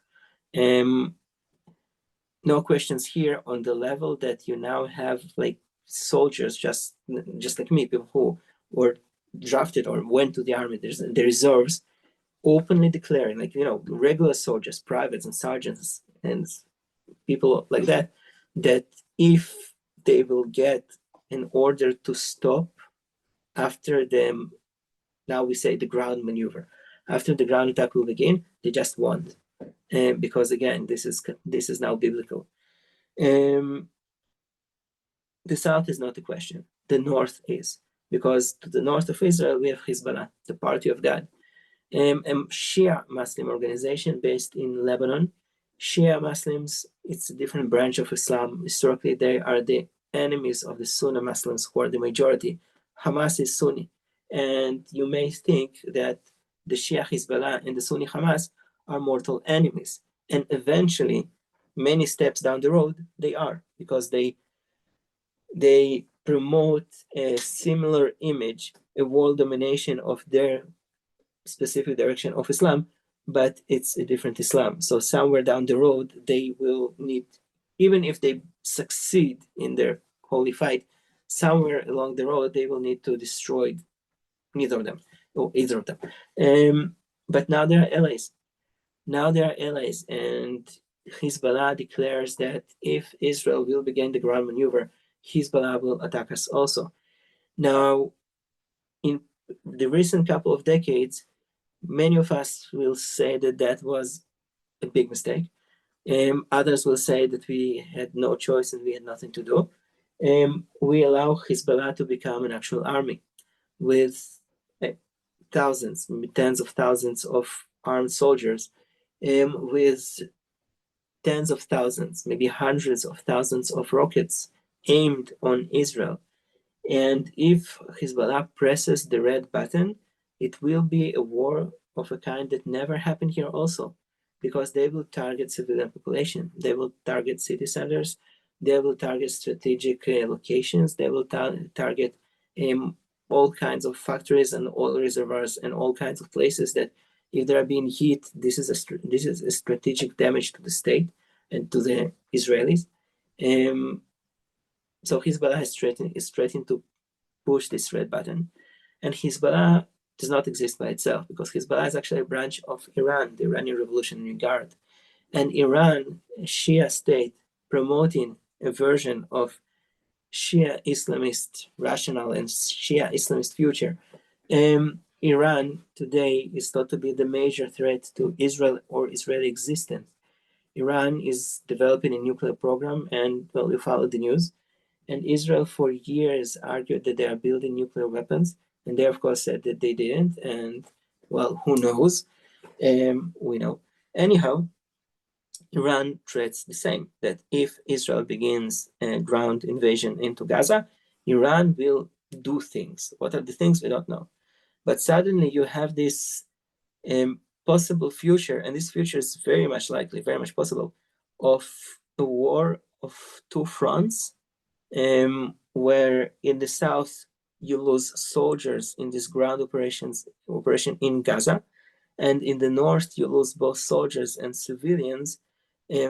S1: No questions here on the level that you now have like soldiers, just like me, people who were drafted or went to the army, the reserves, openly declaring, like, regular soldiers, privates and sergeants and people like that, that if they will get an order to stop after the, now we say, the ground maneuver, after the ground attack will begin, they just won't, because again, this is now biblical. The south is not a question. The north is, because to the north of Israel we have Hezbollah, the party of God, a Shia Muslim organization based in Lebanon. Shia Muslims, it's a different branch of Islam. Historically, they are the enemies of the Sunni Muslims, who are the majority. Hamas is Sunni, and you may think that the Shia Hezbollah and the Sunni Hamas are mortal enemies, and eventually, many steps down the road, they are, because they promote a similar image, a world domination of their specific direction of Islam, but it's a different Islam. So somewhere down the road, they will need, even if they succeed in their holy fight, somewhere along the road, they will need to destroy neither of them, or either of them. But now they are allies. Now they are allies, and Hezbollah declares that if Israel will begin the ground maneuver, Hezbollah will attack us also. Now, in the recent couple of decades, many of us will say that that was a big mistake. Others will say that we had no choice and we had nothing to do. We allow Hezbollah to become an actual army with thousands, tens of thousands of armed soldiers, with tens of thousands, maybe hundreds of thousands of rockets aimed on Israel. And if Hezbollah presses the red button, it will be a war of a kind that never happened here also, because they will target civilian population, they will target city centers, they will target strategic locations, they will target all kinds of factories and oil reservoirs and all kinds of places that, if they are being hit, this is a strategic damage to the state and to the Israelis. So Hezbollah is threatening to push this red button. And Hezbollah does not exist by itself, because Hezbollah is actually a branch of Iran, the Iranian Revolutionary Guard. And Iran, a Shia state, promoting a version of Shia Islamist rationale and Shia Islamist future. Iran today is thought to be the major threat to Israel or Israeli existence. Iran is developing a nuclear program, and, well, you follow the news. And Israel for years argued that they are building nuclear weapons, and they of course said that they didn't. And, well, who knows? We know. Anyhow, Iran threats the same, that if Israel begins a ground invasion into Gaza, Iran will do things. What are the things? We don't know. But suddenly you have this possible future, and this future is very much likely, very much possible, of a war of two fronts, where in the south you lose soldiers in this ground operation in Gaza, and in the north you lose both soldiers and civilians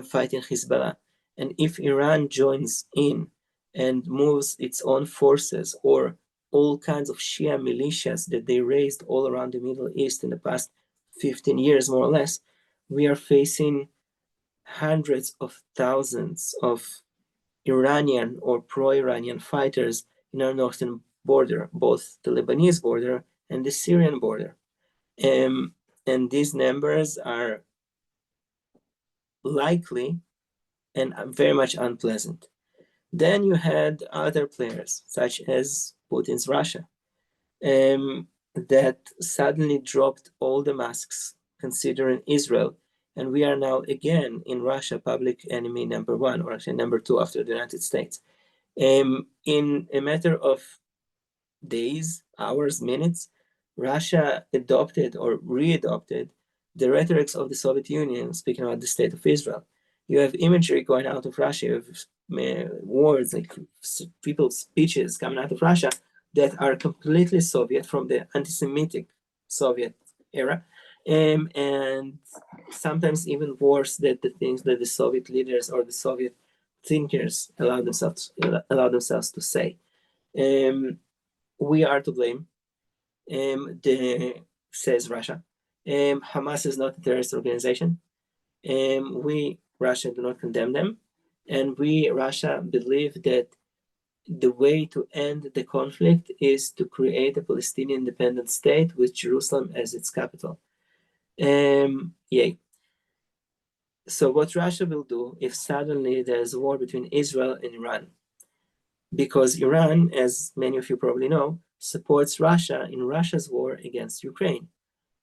S1: fighting Hezbollah. And if Iran joins in and moves its own forces, or all kinds of Shia militias that they raised all around the Middle East in the past 15 years, more or less, we are facing hundreds of thousands of Iranian or pro-Iranian fighters in our northern border, both the Lebanese border and the Syrian border. And these numbers are likely and very much unpleasant. Then you had other players, such as Putin's Russia, that suddenly dropped all the masks considering Israel. And we are now again in Russia public enemy number one, or actually number two after the United States. In a matter of days, hours, minutes, Russia adopted or readopted the rhetorics of the Soviet Union, speaking about the state of Israel. You have imagery going out of Russia, you have words like people's speeches coming out of Russia that are completely Soviet, from the anti-Semitic Soviet era, and sometimes even worse than the things that the Soviet leaders or the Soviet thinkers allow themselves to say. We are to blame, says Russia. Hamas is not a terrorist organization. We, Russia, do not condemn them. And we, Russia, believe that the way to end the conflict is to create a Palestinian independent state with Jerusalem as its capital. Yay. So what Russia will do if suddenly there's a war between Israel and Iran? Because Iran, as many of you probably know, supports Russia in Russia's war against Ukraine.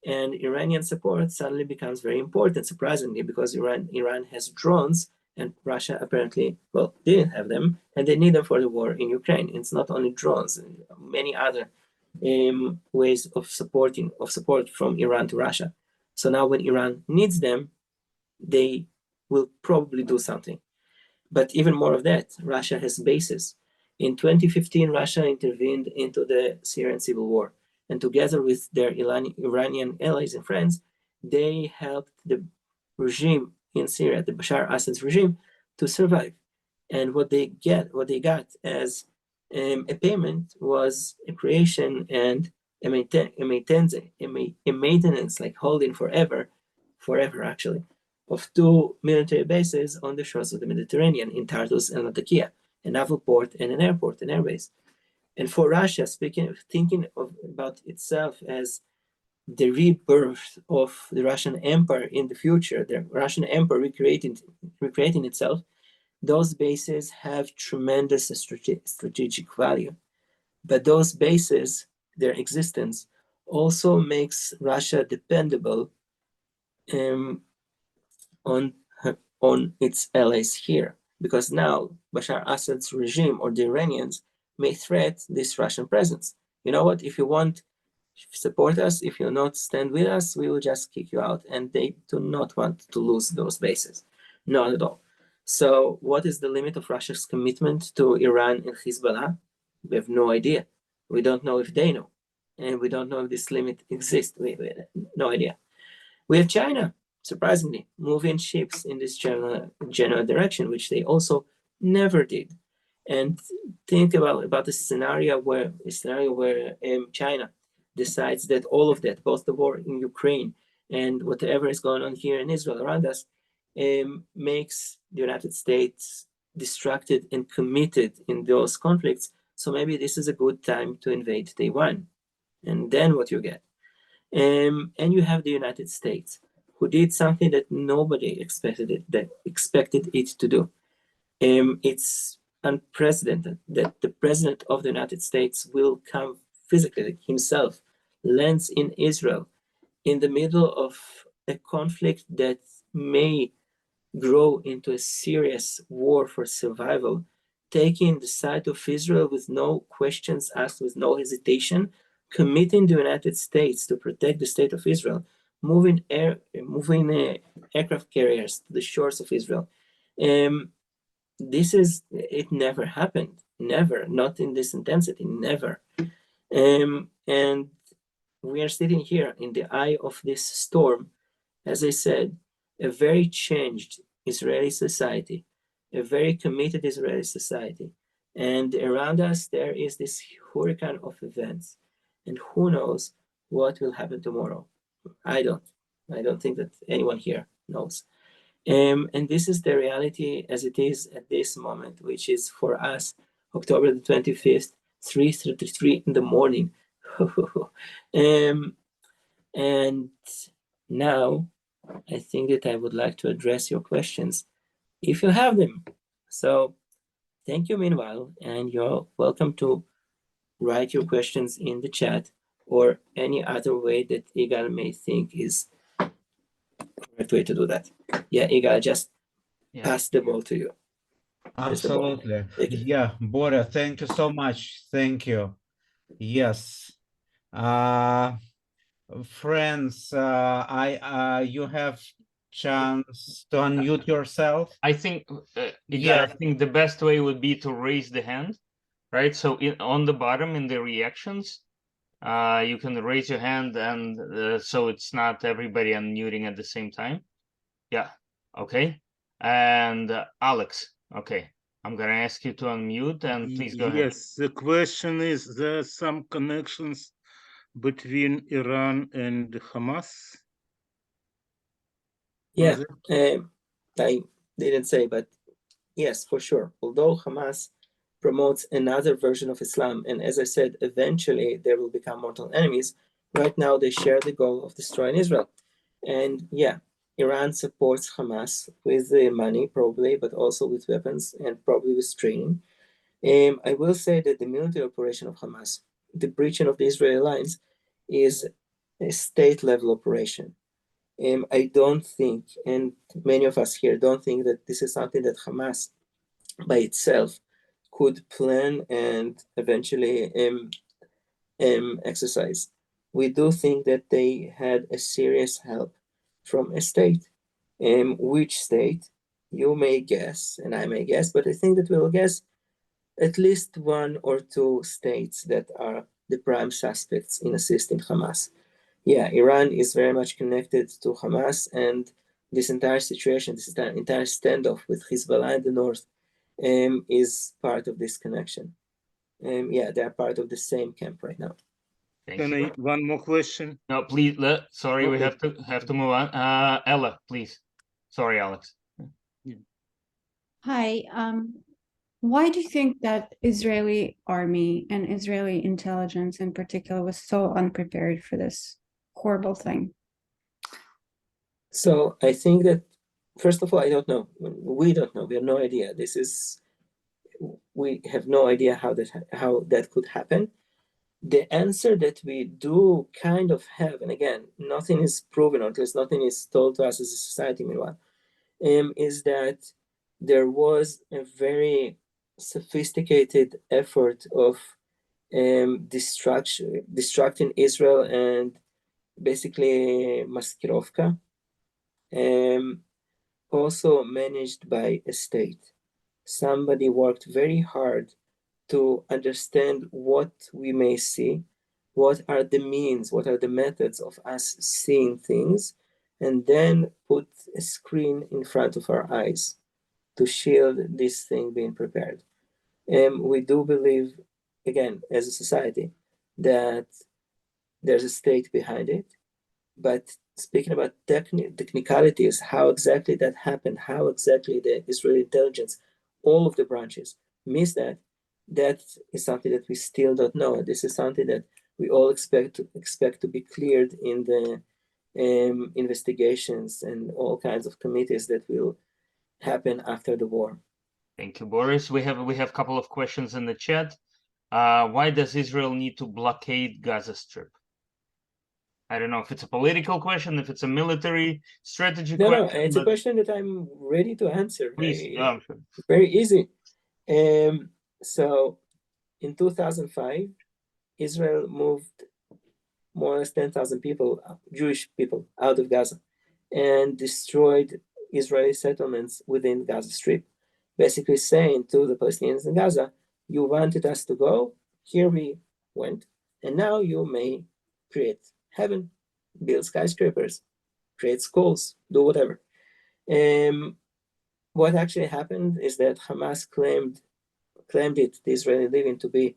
S1: And Iranian support suddenly becomes very important, surprisingly, because Iran has drones, and Russia apparently, well, didn't have them, and they need them for the war in Ukraine. It's not only drones, many other ways of support from Iran to Russia. So now when Iran needs them, they will probably do something. But even more of that, Russia has bases. In 2015, Russia intervened into the Syrian civil war, and together with their Iranian allies and friends, they helped the regime in Syria, the Bashar Assad's regime, to survive. And what they got as a payment was a creation and a maintenance, like holding forever actually, of two military bases on the shores of the Mediterranean, in Tartus and Latakia, a naval port and an airport, an airbase. And for Russia, thinking about itself as the rebirth of the Russian Empire in the future, the Russian Empire recreating itself, those bases have tremendous strategic value. But those bases, their existence, also makes Russia dependable on its allies here, because now Bashar Assad's regime or the Iranians may threat this Russian presence. You know what? If you want support us, if you not stand with us, we will just kick you out. And they do not want to lose those bases, not at all. So what is the limit of Russia's commitment to Iran and Hezbollah? We have no idea. We don't know if they know, and we don't know if this limit exists. We have no idea. We have China, surprisingly, moving ships in this general direction, which they also never did. And think about a scenario where China decides that all of that, both the war in Ukraine and whatever is going on here in Israel around us, makes the United States distracted and committed in those conflicts. So maybe this is a good time to invade Taiwan. And then what you get? And you have the United States, who did something that nobody expected it to do. It's unprecedented that the president of the United States will come physically himself, lands in Israel, in the middle of a conflict that may grow into a serious war for survival, taking the side of Israel with no questions asked, with no hesitation, committing the United States to protect the state of Israel, moving aircraft carriers to the shores of Israel. It never happened, never, not in this intensity, never. And we are sitting here in the eye of this storm, as I said, a very changed Israeli society, a very committed Israeli society. And around us, there is this hurricane of events. And who knows what will happen tomorrow? I don't think that anyone here knows. And this is the reality as it is at this moment, which is for us, October the 25th, 3:33 in the morning. And now I think that I would like to address your questions if you have them. So thank you meanwhile, and you're welcome to write your questions in the chat or any other way that Igal may think is the correct way to do that. Yeah, Igal, just pass the ball to you.
S2: Absolutely. Yeah, Bora, thank you so much. Thank you. Yes. friends, you have chance to unmute yourself.
S3: I think,
S2: Yeah.
S3: I think the best way would be to raise the hand, right? So on the bottom in the reactions, you can raise your hand, and so it's not everybody unmuting at the same time. Yeah, okay. And Alex, okay, I'm gonna ask you to unmute, and please go ahead.
S4: Yes, the question is, there are some connections between Iran and Hamas?
S1: Yeah, I didn't say, but yes, for sure. Although Hamas promotes another version of Islam, and as I said, eventually they will become mortal enemies, right now they share the goal of destroying Israel. And yeah, Iran supports Hamas with the money, probably, but also with weapons and probably with training. I will say that the military operation of Hamas, the breaching of the Israeli lines, is a state-level operation. I don't think, and many of us here don't think, that this is something that Hamas by itself could plan and eventually exercise. We do think that they had a serious help from a state. Which state? You may guess, and I may guess, but I think that we'll guess at least one or two states that are the prime suspects in assisting Hamas. Yeah, Iran is very much connected to Hamas, and this entire situation, this entire standoff with Hezbollah in the north, is part of this connection. Yeah, they are part of the same camp right now.
S3: Thank you.
S4: One more question?
S3: No, please. Sorry,
S4: Okay.
S3: we have to move on. Ella, please. Sorry, Alex.
S5: Hi. Why do you think that Israeli army and Israeli intelligence in particular was so unprepared for this horrible thing?
S1: So I think that, first of all, I don't know. We don't know. We have no idea. We have no idea how that could happen. The answer that we do kind of have, and again, nothing is proven, or at least nothing is told to us as a society meanwhile, is that there was a very sophisticated effort of distracting Israel, and basically maskirovka, also managed by a state. Somebody worked very hard to understand what we may see, what are the means, what are the methods of us seeing things, and then put a screen in front of our eyes to shield this thing being prepared. We do believe, again, as a society, that there's a state behind it. But speaking about technicalities, how exactly that happened, how exactly the Israeli intelligence, all of the branches missed that is something that we still don't know. This is something that we all expect to be cleared in the investigations and all kinds of committees that will happen after the war.
S3: Thank you, Boris. We have a couple of questions in the chat. Why does Israel need to blockade Gaza Strip? I don't know if it's a political question, if it's a military strategy question.
S1: No, it's a question that I'm ready to answer.
S3: Please.
S1: Very easy. So in 2005, Israel moved more or less 10,000 people, Jewish people, out of Gaza and destroyed Israeli settlements within Gaza Strip, basically saying to the Palestinians in Gaza, you wanted us to go, here we went, and now you may create heaven, build skyscrapers, create schools, do whatever. What actually happened is that Hamas claimed it, the Israeli living, to be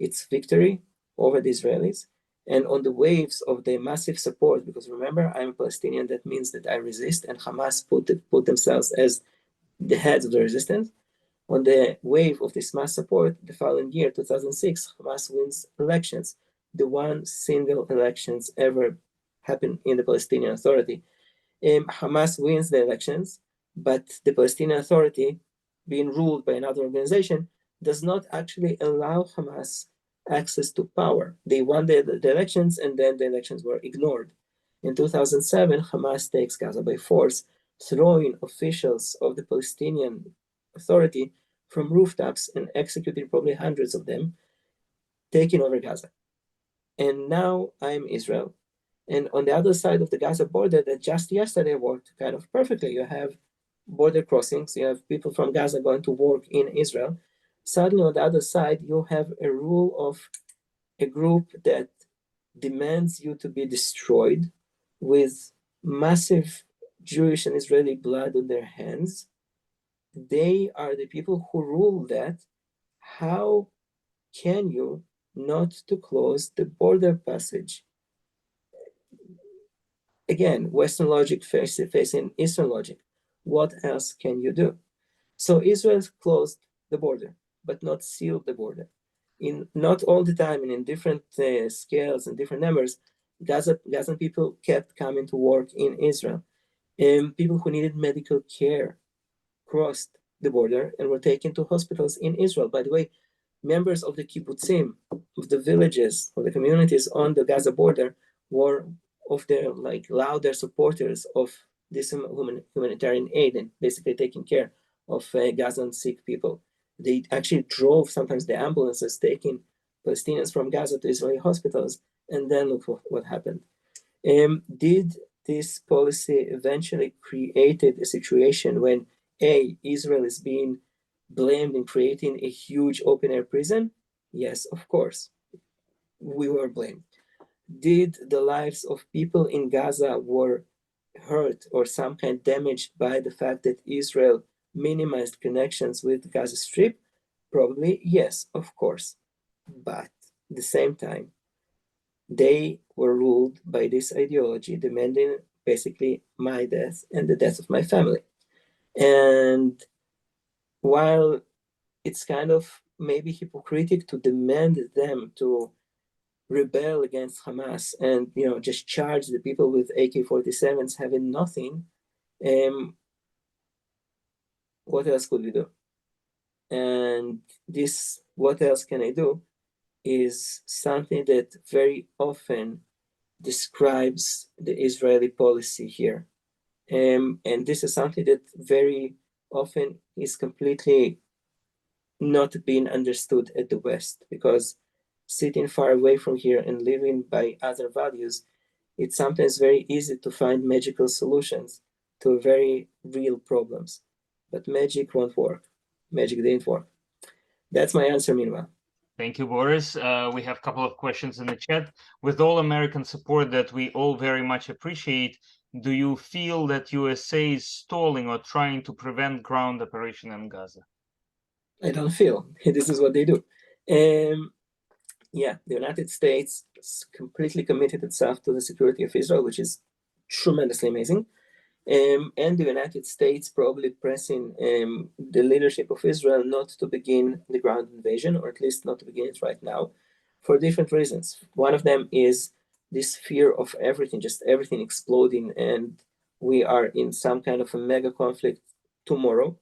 S1: its victory over the Israelis. And on the waves of the massive support, because remember, I'm a Palestinian, that means that I resist, and Hamas put themselves as the heads of the resistance. On the wave of this mass support, the following year, 2006, Hamas wins elections, the one single elections ever happened in the Palestinian Authority. Hamas wins the elections, but the Palestinian Authority, being ruled by another organization, does not actually allow Hamas access to power. They won the elections, and then the elections were ignored. In 2007, Hamas takes Gaza by force, throwing officials of the Palestinian Authority from rooftops and executing probably hundreds of them, taking over Gaza. And now I'm Israel, And on the other side of the Gaza border, that just yesterday worked kind of perfectly. You have border crossings, you have people from Gaza going to work in Israel. Suddenly, on the other side, you have a rule of a group that demands you to be destroyed with massive Jewish and Israeli blood on their hands. They are the people who rule that. How can you not to close the border passage? Again, Western logic facing Eastern logic. What else can you do? So Israel closed the border, but not sealed the border. In not all the time and in different scales and different numbers, Gazan people kept coming to work in Israel. And people who needed medical care crossed the border and were taken to hospitals in Israel. By the way, members of the kibbutzim, of the villages, of the communities on the Gaza border, were of their louder supporters of this humanitarian aid and basically taking care of Gazan sick people. They actually drove sometimes the ambulances taking Palestinians from Gaza to Israeli hospitals, and then look what happened. Did this policy eventually created a situation when Israel is being blamed in creating a huge open-air prison? Yes, of course, we were blamed. Did the lives of people in Gaza were hurt or some kind damaged by the fact that Israel minimized connections with the Gaza Strip? Probably yes, of course. But at the same time, they were ruled by this ideology demanding basically my death and the death of my family. And while it's kind of maybe hypocritical to demand them to rebel against Hamas and just charge the people with AK-47s having nothing, what else could we do? And this, what else can I do, is something that very often describes the Israeli policy here. And this is something that very often is completely not being understood at the West, because sitting far away from here and living by other values, it's sometimes very easy to find magical solutions to very real problems. But magic won't work. Magic didn't work. That's my answer, meanwhile.
S3: Thank you, Boris. We have a couple of questions in the chat. With all American support that we all very much appreciate, do you feel that USA is stalling or trying to prevent ground operation in Gaza?
S1: I don't feel. This is what they do. Yeah, the United States completely committed itself to the security of Israel, which is tremendously amazing. And the United States probably pressing the leadership of Israel not to begin the ground invasion, or at least not to begin it right now, for different reasons. One of them is this fear of everything, just everything exploding, and we are in some kind of a mega conflict tomorrow,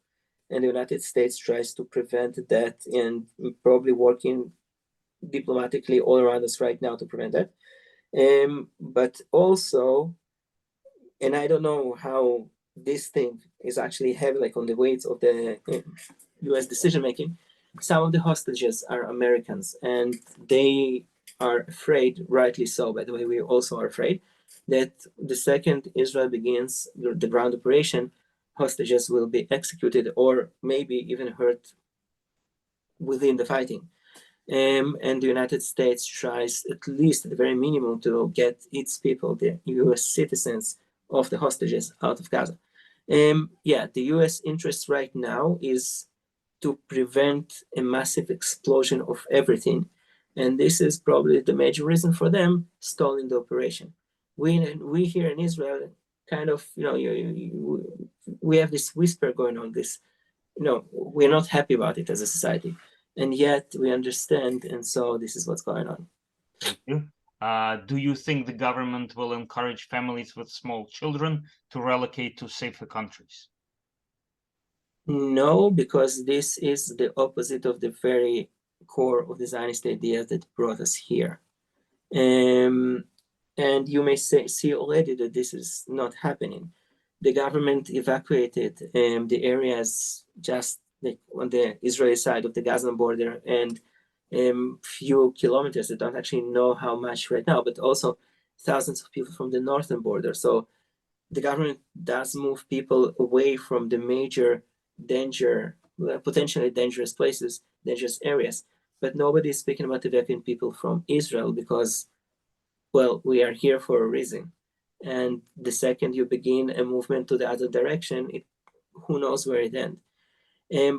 S1: and the United States tries to prevent that and probably working diplomatically all around us right now to prevent that. But also, and I don't know how this thing is actually heavy, like on the weights of the US decision making. Some of the hostages are Americans, and they are afraid, rightly so, by the way, we also are afraid, that the second Israel begins the ground operation, hostages will be executed or maybe even hurt within the fighting. And the United States tries, at least at the very minimum, to get its people, the US citizens of the hostages, out of Gaza. Yeah, the US interest right now is to prevent a massive explosion of everything. And this is probably the major reason for them stalling the operation. We here in Israel kind of, we have this whisper going on, this, we're not happy about it as a society. And yet we understand, and so this is what's going on.
S3: Thank you. Do you think the government will encourage families with small children to relocate to safer countries?
S1: No, because this is the opposite of the very core of the Zionist idea that brought us here. And you may see already that this is not happening. The government evacuated the areas just like on the Israeli side of the Gaza border and few kilometers. I don't actually know how much right now, but also thousands of people from the northern border. So the government does move people away from the major potentially dangerous places, dangerous areas. But nobody is speaking about evacuating people from Israel because, well, we are here for a reason. And the second you begin a movement to the other direction, who knows where it ends.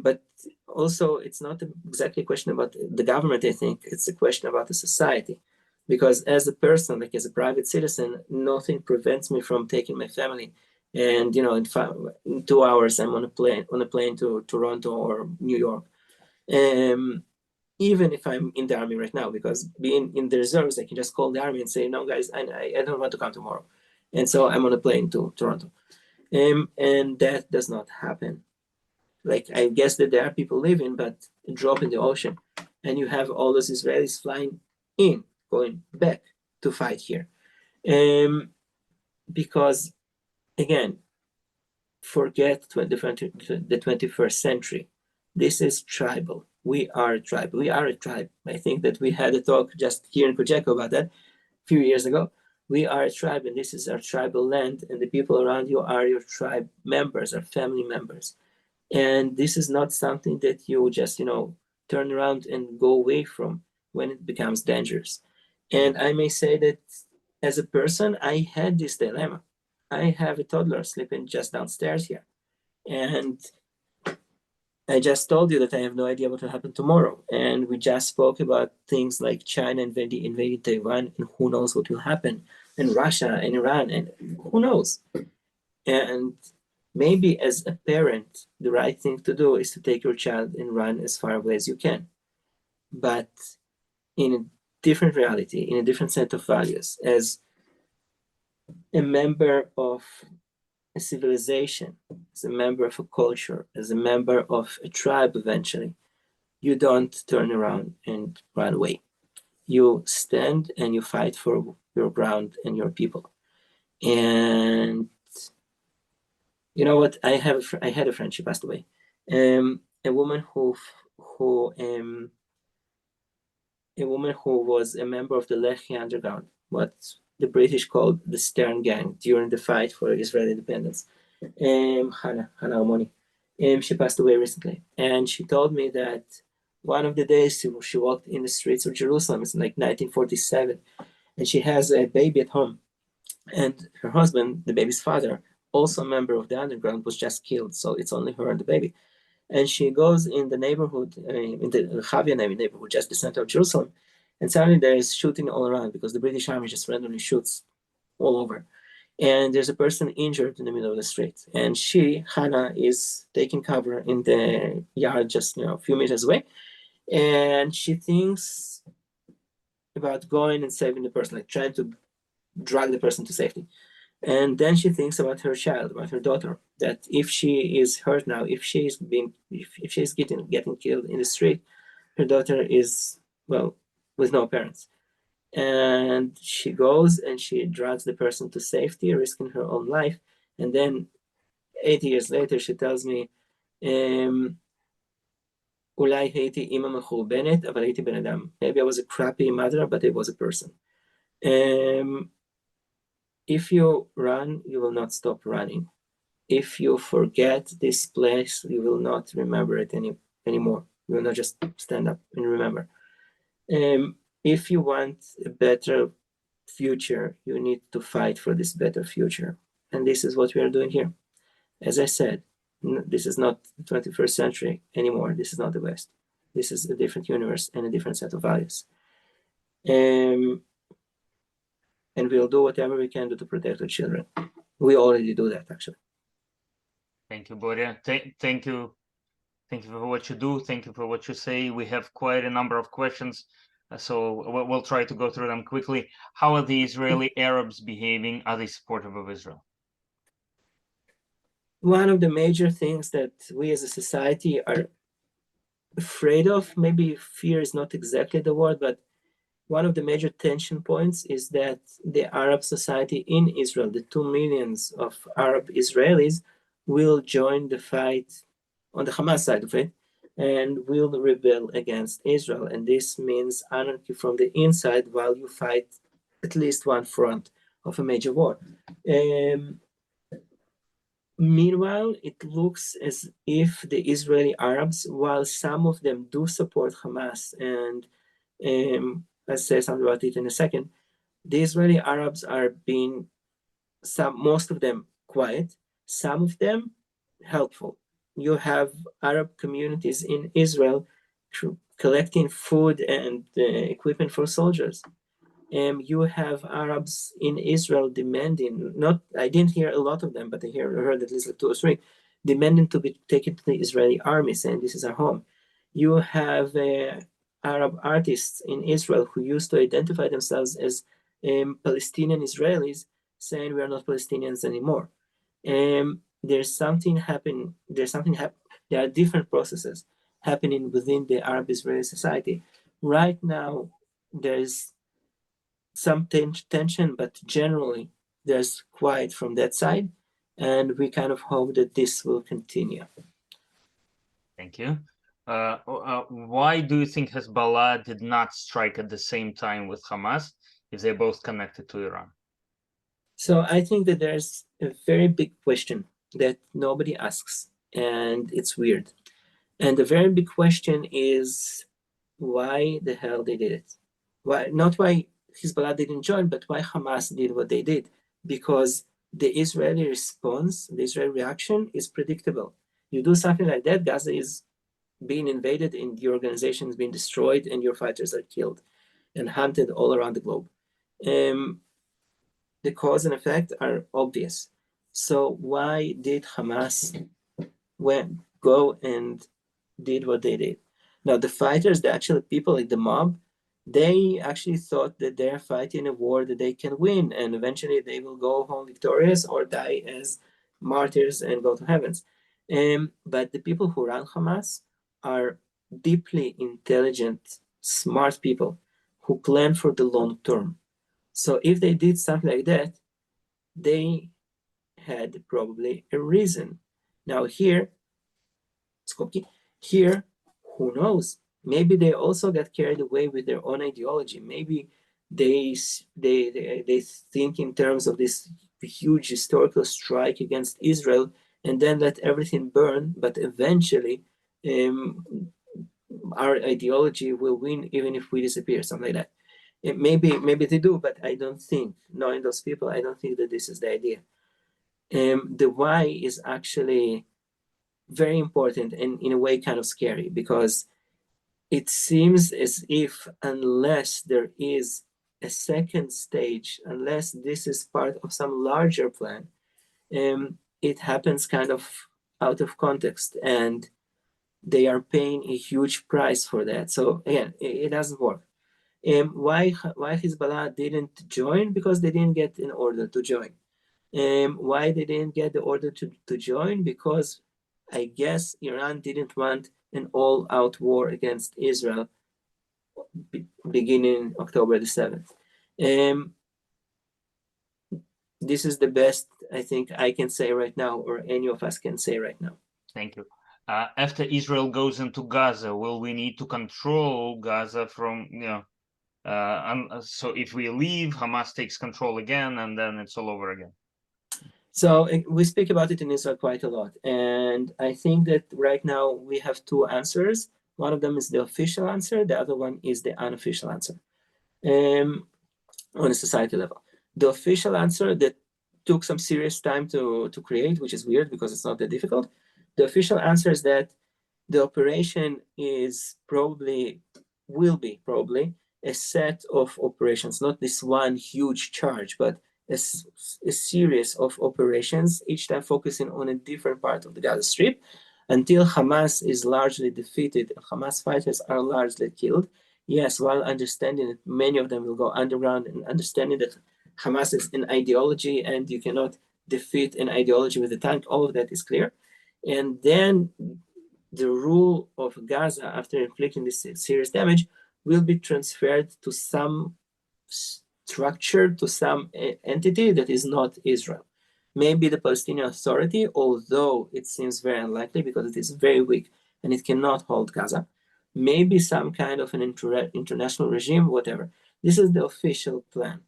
S1: But also, it's not exactly a question about the government, I think. It's a question about the society. Because as a person, like as a private citizen, nothing prevents me from taking my family. And, you know, in 2 hours, I'm on a plane to Toronto or New York. Even if I'm in the army right now, because being in the reserves, I can just call the army and say, no, guys, I don't want to come tomorrow. And so I'm on a plane to Toronto. And that does not happen. Like, I guess that there are people living, but a drop in the ocean. And you have all those Israelis flying in, going back to fight here. Because, again, forget the 21st century. This is tribal. We are a tribe. We are a tribe. I think that we had a talk just here in COJECO about that a few years ago. We are a tribe, and this is our tribal land, and the people around you are your tribe members, our family members. And this is not something that you just, turn around and go away from when it becomes dangerous. And I may say that as a person, I had this dilemma. I have a toddler sleeping just downstairs here. And I just told you that I have no idea what will happen tomorrow. And we just spoke about things like China invading Taiwan, and who knows what will happen, and Russia and Iran, and who knows. And maybe as a parent, the right thing to do is to take your child and run as far away as you can. But in a different reality, in a different set of values, as a member of a civilization, as a member of a culture, as a member of a tribe eventually, you don't turn around and run away. You stand and you fight for your ground and your people. And you know what? I had a friend. She passed away. A woman who was a member of the Lehi Underground, what the British called the Stern Gang during the fight for Israeli independence. Hannah Omoni. She passed away recently, and she told me that one of the days she walked in the streets of Jerusalem. It's like 1947, and she has a baby at home, and her husband, the baby's father, also a member of the underground, was just killed. So it's only her and the baby. And she goes in the neighborhood, in the Chavia neighborhood, just the center of Jerusalem, and suddenly there is shooting all around because the British army just randomly shoots all over. And there's a person injured in the middle of the street. And she, Hannah, is taking cover in the yard just a few meters away. And she thinks about going and saving the person, like trying to drag the person to safety. And then she thinks about her child, about her daughter, that if she is hurt now, if she is getting killed in the street, her daughter is, well, with no parents. And she goes and she drags the person to safety, risking her own life. And then 80 years later, she tells me, אולי הייתי אימא מחורבנת, אבל הייתי בן אדם. Maybe I was a crappy mother, but I was a person. If you run, you will not stop running. If you forget this place, you will not remember it anymore. You will not just stand up and remember. If you want a better future, you need to fight for this better future. And this is what we are doing here. As I said, this is not the 21st century anymore. This is not the West. This is a different universe and a different set of values. And we'll do whatever we can do to protect our children. We already do that, actually.
S3: Thank you, Boria. Thank you. Thank you for what you do. Thank you for what you say. We have quite a number of questions, so we'll try to go through them quickly. How are the Israeli Arabs behaving? Are they supportive of Israel?
S1: One of the major things that we as a society are afraid of, maybe fear is not exactly the word, but one of the major tension points is that the Arab society in Israel, the 2 millions of Arab Israelis, will join the fight on the Hamas side of it and will rebel against Israel. And this means anarchy from the inside while you fight at least one front of a major war. Meanwhile, it looks as if the Israeli Arabs, while some of them do support Hamas, and I'll say something about it in a second, the Israeli Arabs are being, most of them quiet, some of them helpful. You have Arab communities in Israel collecting food and equipment for soldiers. You have Arabs in Israel demanding, I didn't hear a lot of them, but I heard at least like 2 or 3, demanding to be taken to the Israeli army, saying this is our home. You have Arab artists in Israel who used to identify themselves as Palestinian Israelis, saying we are not Palestinians anymore. There's something happening. There are different processes happening within the Arab Israeli society. Right now, there's some tension, but generally there's quiet from that side, and we kind of hope that this will continue.
S3: Thank you. Why do you think Hezbollah did not strike at the same time with Hamas if they're both connected to Iran?
S1: So I think that there's a very big question that nobody asks, and it's weird. And the very big question is why the hell they did it. Not why Hezbollah didn't join, but why Hamas did what they did. Because the Israeli response, the Israeli reaction is predictable. You do something like that, Gaza is being invaded and the organization is being destroyed and your fighters are killed and hunted all around the globe. The cause and effect are obvious. So why did Hamas go and did what they did? Now, the fighters, the actual people, like the mob, they actually thought that they're fighting a war that they can win, and eventually they will go home victorious or die as martyrs and go to heavens. But the people who run Hamas are deeply intelligent, smart people who plan for the long term. So if they did something like that, they had probably a reason. Now here, who knows? Maybe they also got carried away with their own ideology. Maybe they think in terms of this huge historical strike against Israel and then let everything burn, but eventually our ideology will win even if we disappear, something like that. Maybe they do, but I don't think, knowing those people, I don't think that this is the idea. The why is actually very important and in a way kind of scary, because it seems as if unless there is a second stage, unless this is part of some larger plan, it happens kind of out of context, and they are paying a huge price for that. So again, it doesn't work. Why Hezbollah didn't join? Because they didn't get an order to join. Why they didn't get the order to join? Because I guess Iran didn't want an all-out war against Israel beginning October the 7th. This is the best I think I can say right now, or any of us can say right now.
S3: Thank you. After Israel goes into Gaza, will we need to control Gaza from, so if we leave, Hamas takes control again, and then it's all over again?
S1: So we speak about it in Israel quite a lot. And I think that right now we have two answers. One of them is the official answer. The other one is the unofficial answer on a society level. The official answer that took some serious time to create, which is weird because it's not that difficult. The official answer is that the operation will be probably a set of operations, not this one huge charge, but a series of operations, each time focusing on a different part of the Gaza Strip, until Hamas is largely defeated, Hamas fighters are largely killed. Yes, while understanding that many of them will go underground, and understanding that Hamas is an ideology and you cannot defeat an ideology with a tank, all of that is clear. And then the rule of Gaza, after inflicting this serious damage, will be transferred to some structure, to some entity that is not Israel. Maybe the Palestinian Authority, although it seems very unlikely because it is very weak and it cannot hold Gaza. Maybe some kind of an international regime, whatever. This is the official plan.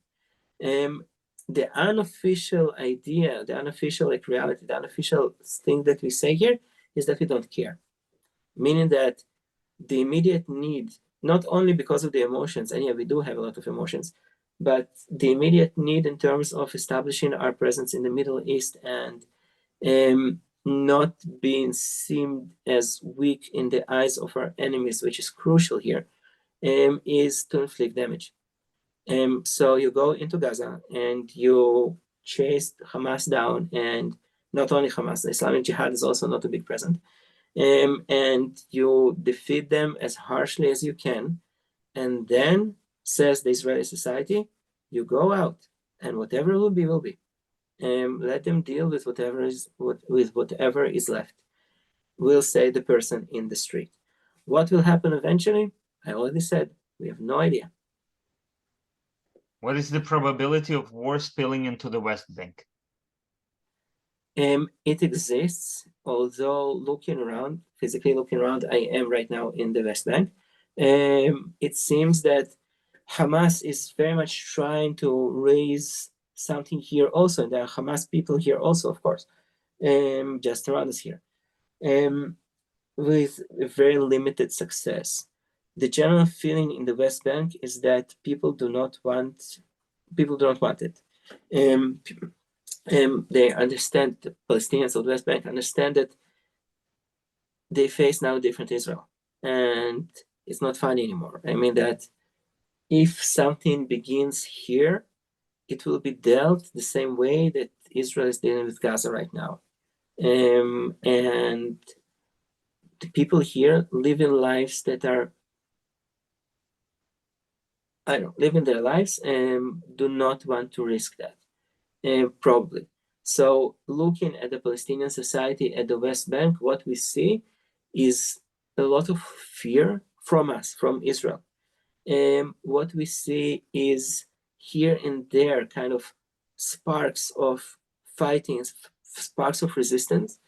S1: The unofficial idea, the unofficial reality, the unofficial thing that we say here is that we don't care. Meaning that the immediate need, not only because of the emotions, and yeah, we do have a lot of emotions, but the immediate need in terms of establishing our presence in the Middle East and not being seen as weak in the eyes of our enemies, which is crucial here, is to inflict damage. So you go into Gaza and you chase Hamas down, and not only Hamas, the Islamic Jihad is also not a big present. And you defeat them as harshly as you can, and then, says the Israeli society, you go out, and whatever will be, will be. Let them deal with whatever is left, will say the person in the street. What will happen eventually? I already said, we have no idea.
S3: What is the probability of war spilling into the West Bank?
S1: It exists, although physically looking around, I am right now in the West Bank. It seems that Hamas is very much trying to raise something here also, and there are Hamas people here also, of course, just around us here, with very limited success. The general feeling in the West Bank is that people do not want it. They understand, the Palestinians of the West Bank understand that they face now a different Israel, and it's not funny anymore. I mean that if something begins here, it will be dealt the same way that Israel is dealing with Gaza right now. And the people here living lives that are, living their lives and do not want to risk that, probably. So looking at the Palestinian society at the West Bank, what we see is a lot of fear from us, from Israel. What we see is here and there kind of sparks of fighting, sparks of resistance,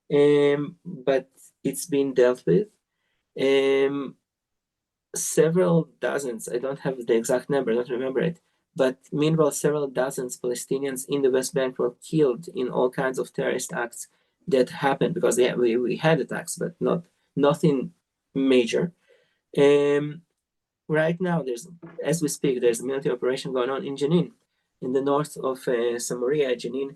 S1: but it's been dealt with. Several dozens, I don't have the exact number, I don't remember it, but meanwhile, several dozens Palestinians in the West Bank were killed in all kinds of terrorist acts that happened, because we had attacks, but nothing major. Right now, as we speak, there's a military operation going on in Jenin, in the north of Samaria. Jenin,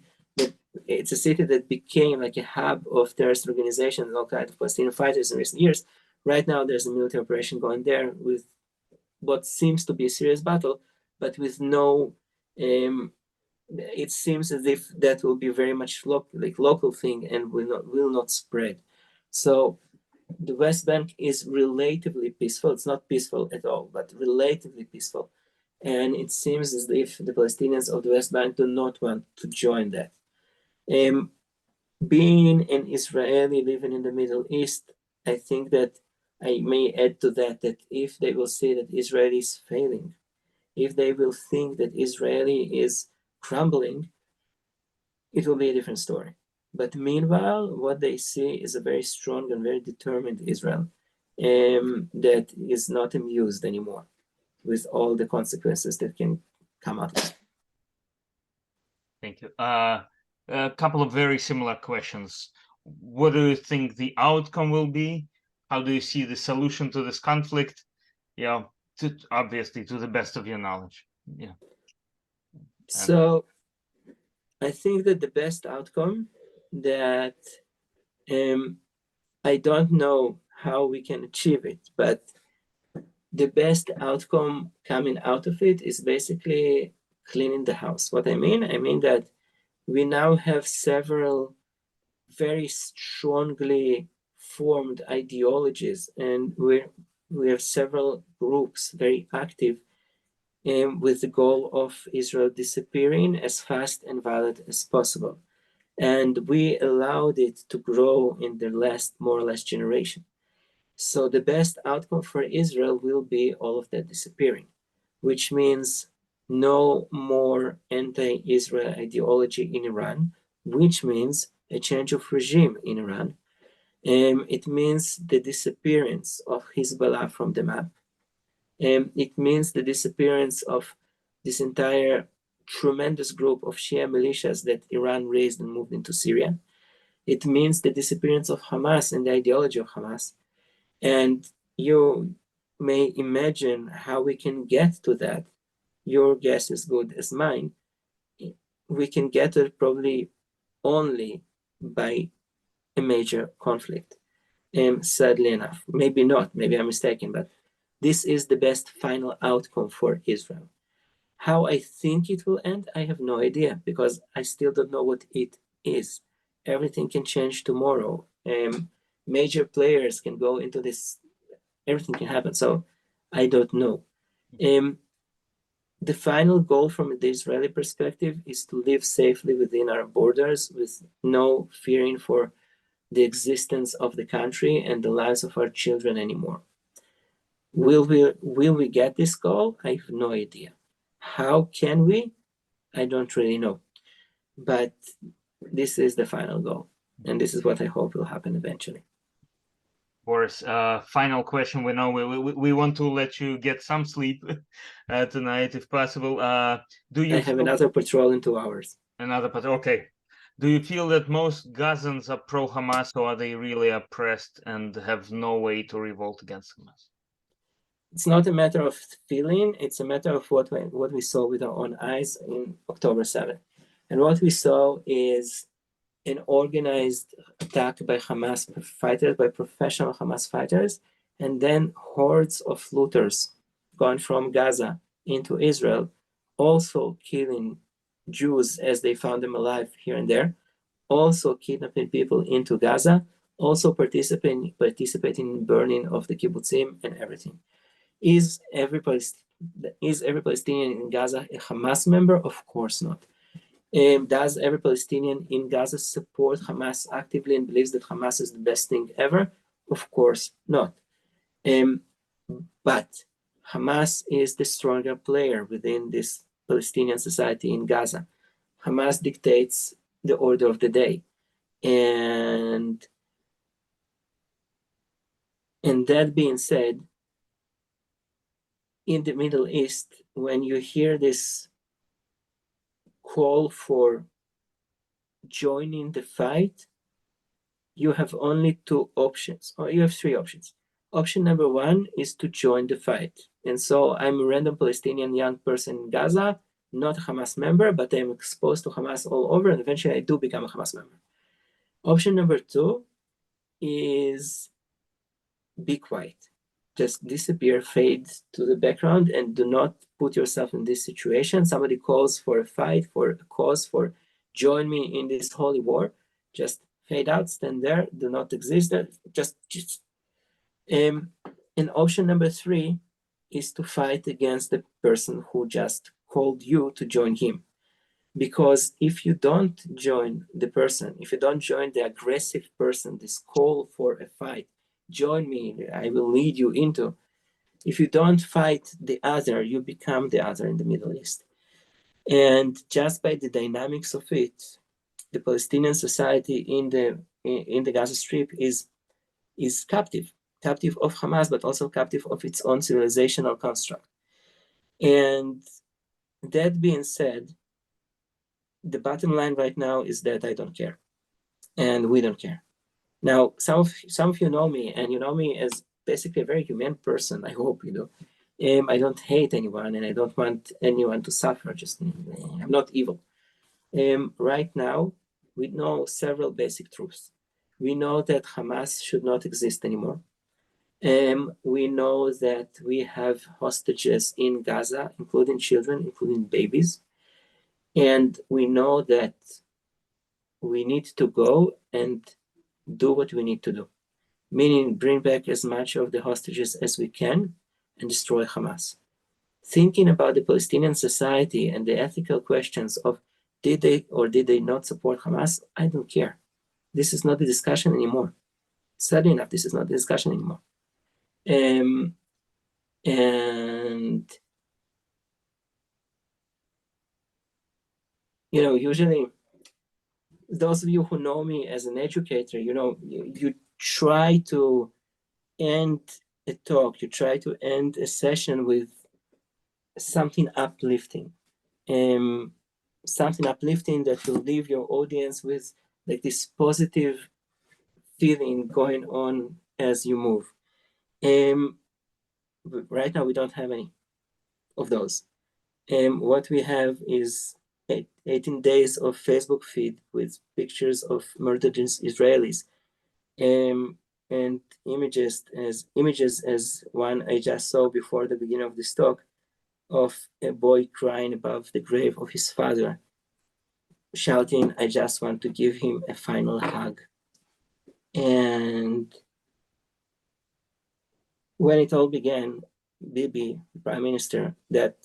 S1: it's a city that became like a hub of terrorist organizations and all kinds of Palestinian fighters in recent years. Right now, there's a military operation going there with what seems to be a serious battle, but with no, it seems as if that will be very much local thing and will not spread. So the West Bank is relatively peaceful. It's not peaceful at all, but relatively peaceful. And it seems as if the Palestinians of the West Bank do not want to join that. Being an Israeli living in the Middle East, I think that I may add to that if they will see that Israel is failing, if they will think that Israeli is crumbling, it will be a different story. But meanwhile, what they see is a very strong and very determined Israel that is not amused anymore with all the consequences that can come out of it.
S3: Thank you. A couple of very similar questions. What do you think the outcome will be? How do you see the solution to this conflict? Obviously, to the best of your knowledge. Yeah.
S1: So I think that the best outcome that I don't know how we can achieve it, but the best outcome coming out of it is basically cleaning the house. What I mean that we now have several very strongly formed ideologies, and we have several groups very active with the goal of Israel disappearing as fast and violent as possible. And we allowed it to grow in the last more or less generation. So the best outcome for Israel will be all of that disappearing, which means no more anti-Israel ideology in Iran, which means a change of regime in Iran. It means the disappearance of Hezbollah from the map. It means the disappearance of this entire tremendous group of Shia militias that Iran raised and moved into Syria. It means the disappearance of Hamas and the ideology of Hamas. And you may imagine how we can get to that. Your guess is good as mine. We can get to it probably only by a major conflict. Sadly enough, maybe not, maybe I'm mistaken, but this is the best final outcome for Israel. How I think it will end, I have no idea, because I still don't know what it is. Everything can change tomorrow. Major players can go into this, everything can happen. So I don't know. The final goal from the Israeli perspective is to live safely within our borders with no fearing for the existence of the country and the lives of our children anymore. Will we get this goal? I have no idea. How can we? I don't really know. But this is the final goal. And this is what I hope will happen eventually.
S3: Boris, final question. We know we want to let you get some sleep tonight, if possible. Do you
S1: I have another patrol in 2 hours.
S3: Another patrol. Okay. Do you feel that most Gazans are pro-Hamas, or are they really oppressed and have no way to revolt against Hamas?
S1: It's not a matter of feeling. It's a matter of what we saw with our own eyes in October 7th. And what we saw is an organized attack by Hamas fighters, by professional Hamas fighters, and then hordes of looters going from Gaza into Israel, also killing Jews as they found them alive here and there, also kidnapping people into Gaza, also participating in burning of the kibbutzim and everything. Is every Palestinian in Gaza a Hamas member? Of course not. Does every Palestinian in Gaza support Hamas actively and believes that Hamas is the best thing ever? Of course not. But Hamas is the stronger player within this Palestinian society in Gaza. Hamas dictates the order of the day. And that being said, in the Middle East, when you hear this call for joining the fight, you have only two options, or you have three options. Option number one is to join the fight. And so I'm a random Palestinian young person in Gaza, not a Hamas member, but I'm exposed to Hamas all over, and eventually I do become a Hamas member. Option number two is be quiet. Just disappear, fade to the background, and do not put yourself in this situation. Somebody calls for a fight, for a cause, for join me in this holy war. Just fade out, stand there, do not exist there. Just. And option number three is to fight against the person who just called you to join him. Because if you don't join the person, if you don't join the aggressive person, this call for a fight, join me, I will lead you into. If you don't fight the other, you become the other in the Middle East. And just by the dynamics of it, the Palestinian society in the Gaza Strip is captive of Hamas, but also captive of its own civilizational construct. And that being said, the bottom line right now is that I don't care, and we don't care. Now, some of you know me, and you know me as basically a very humane person. I hope you do. I don't hate anyone, and I don't want anyone to suffer. I'm not evil. Right now, we know several basic truths. We know that Hamas should not exist anymore. We know that we have hostages in Gaza, including children, including babies. And we know that we need to go and do what we need to do, meaning bring back as much of the hostages as we can and destroy Hamas. Thinking about the Palestinian society and the ethical questions of did they or did they not support Hamas, I don't care. This is not the discussion anymore. Sadly enough, this is not the discussion anymore. And usually those of you who know me as an educator, you try to end a talk, you try to end a session with something uplifting. something uplifting that will leave your audience with like this positive feeling going on as you move. But right now we don't have any of those. What we have is 18 days of Facebook feed with pictures of murdered Israelis, and images as one I just saw before the beginning of this talk, of a boy crying above the grave of his father, shouting, "I just want to give him a final hug." And when it all began, Bibi, the Prime Minister, that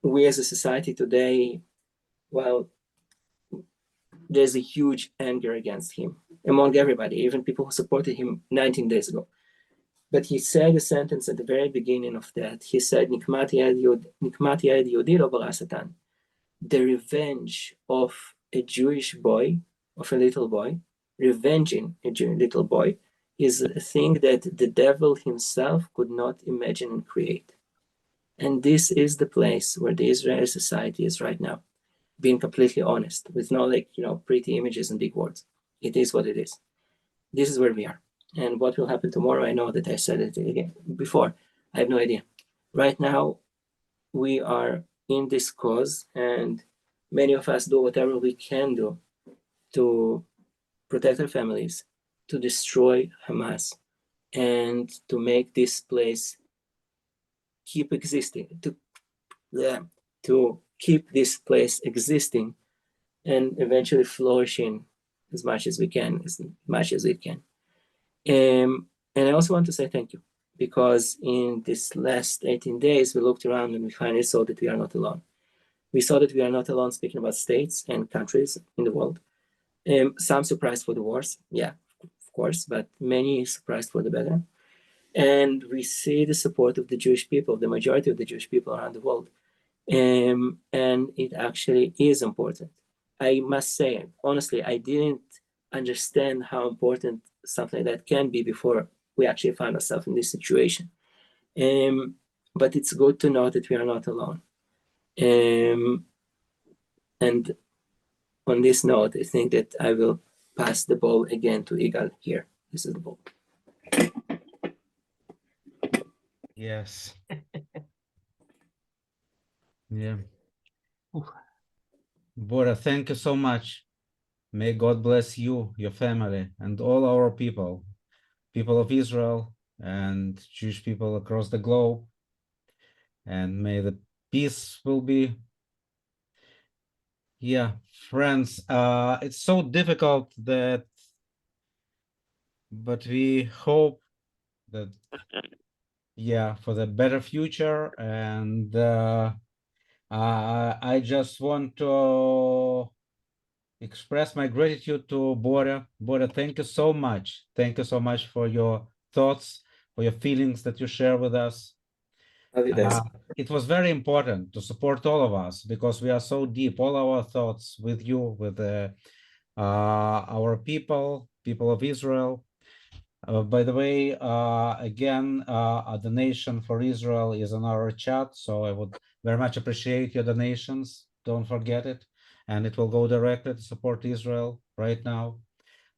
S1: we as a society today, well, there's a huge anger against him among everybody, even people who supported him 19 days ago. But he said a sentence at the very beginning of that. He said, "Nikmat yad Yehudi lo bara Satan." The revenge of a Jewish boy, of a little boy, revenging a little boy, is a thing that the devil himself could not imagine and create. And this is the place where the Israeli society is right now, being completely honest, with no pretty images and big words. It is what it is. This is where we are. And what will happen tomorrow, I know that I said it again before. I have no idea. Right now, we are in this cause, and many of us do whatever we can do to protect our families, to destroy Hamas, and to make this place keep existing, to keep this place existing and eventually flourishing as much as we can, as much as it can. And I also want to say thank you, because in this last 18 days, we looked around and we finally saw that we are not alone. We saw that we are not alone speaking about states and countries in the world. Some surprised for the wars, yeah, of course, but many surprised for the better. And we see the support of the Jewish people, the majority of the Jewish people around the world. And it actually is important. I must say, honestly, I didn't understand how important something like that can be before we actually find ourselves in this situation. But it's good to know that we are not alone. And on this note, I think that I will pass the ball again to Igal here. This is the ball.
S2: Yes. Yeah. Bora, thank you so much. May God bless you, your family, and all our people of Israel and Jewish people across the globe. And may the peace will be. Yeah, friends, it's so difficult that, but we hope that, yeah, for the better future. And I just want to express my gratitude to Bora. Bora, thank you so much. Thank you so much for your thoughts, for your feelings that you share with us. It was very important to support all of us, because we are so deep, all our thoughts with you, with our people of Israel. By the way, again, a donation for Israel is on our chat, so I would very much appreciate your donations. Don't forget it. And it will go directly to support Israel right now.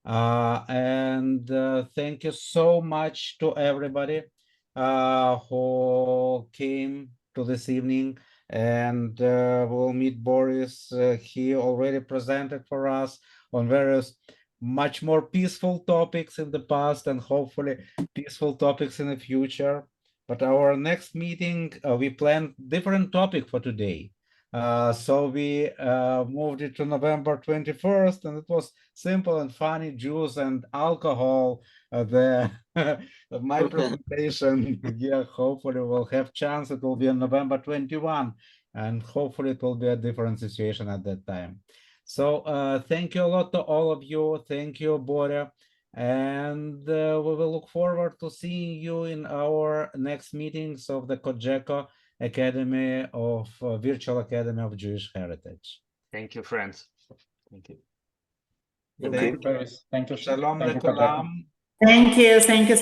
S2: And thank you so much to everybody who came to this evening. And we'll meet Boris. He already presented for us on various much more peaceful topics in the past, and hopefully peaceful topics in the future. But our next meeting, we planned different topic for today. So we moved it to November 21st, and it was simple and funny, Jews and alcohol. My presentation, yeah, hopefully we'll have chance. It will be on November 21, and hopefully it will be a different situation at that time. So thank you a lot to all of you. Thank you, Bora. And we will look forward to seeing you in our next meetings of the COJECO Academy of Virtual Academy of Jewish Heritage.
S3: Thank you, friends. Thank you.
S1: Thank you.
S2: Thank you. Shalom lekulam.
S6: Thank you. Thank you.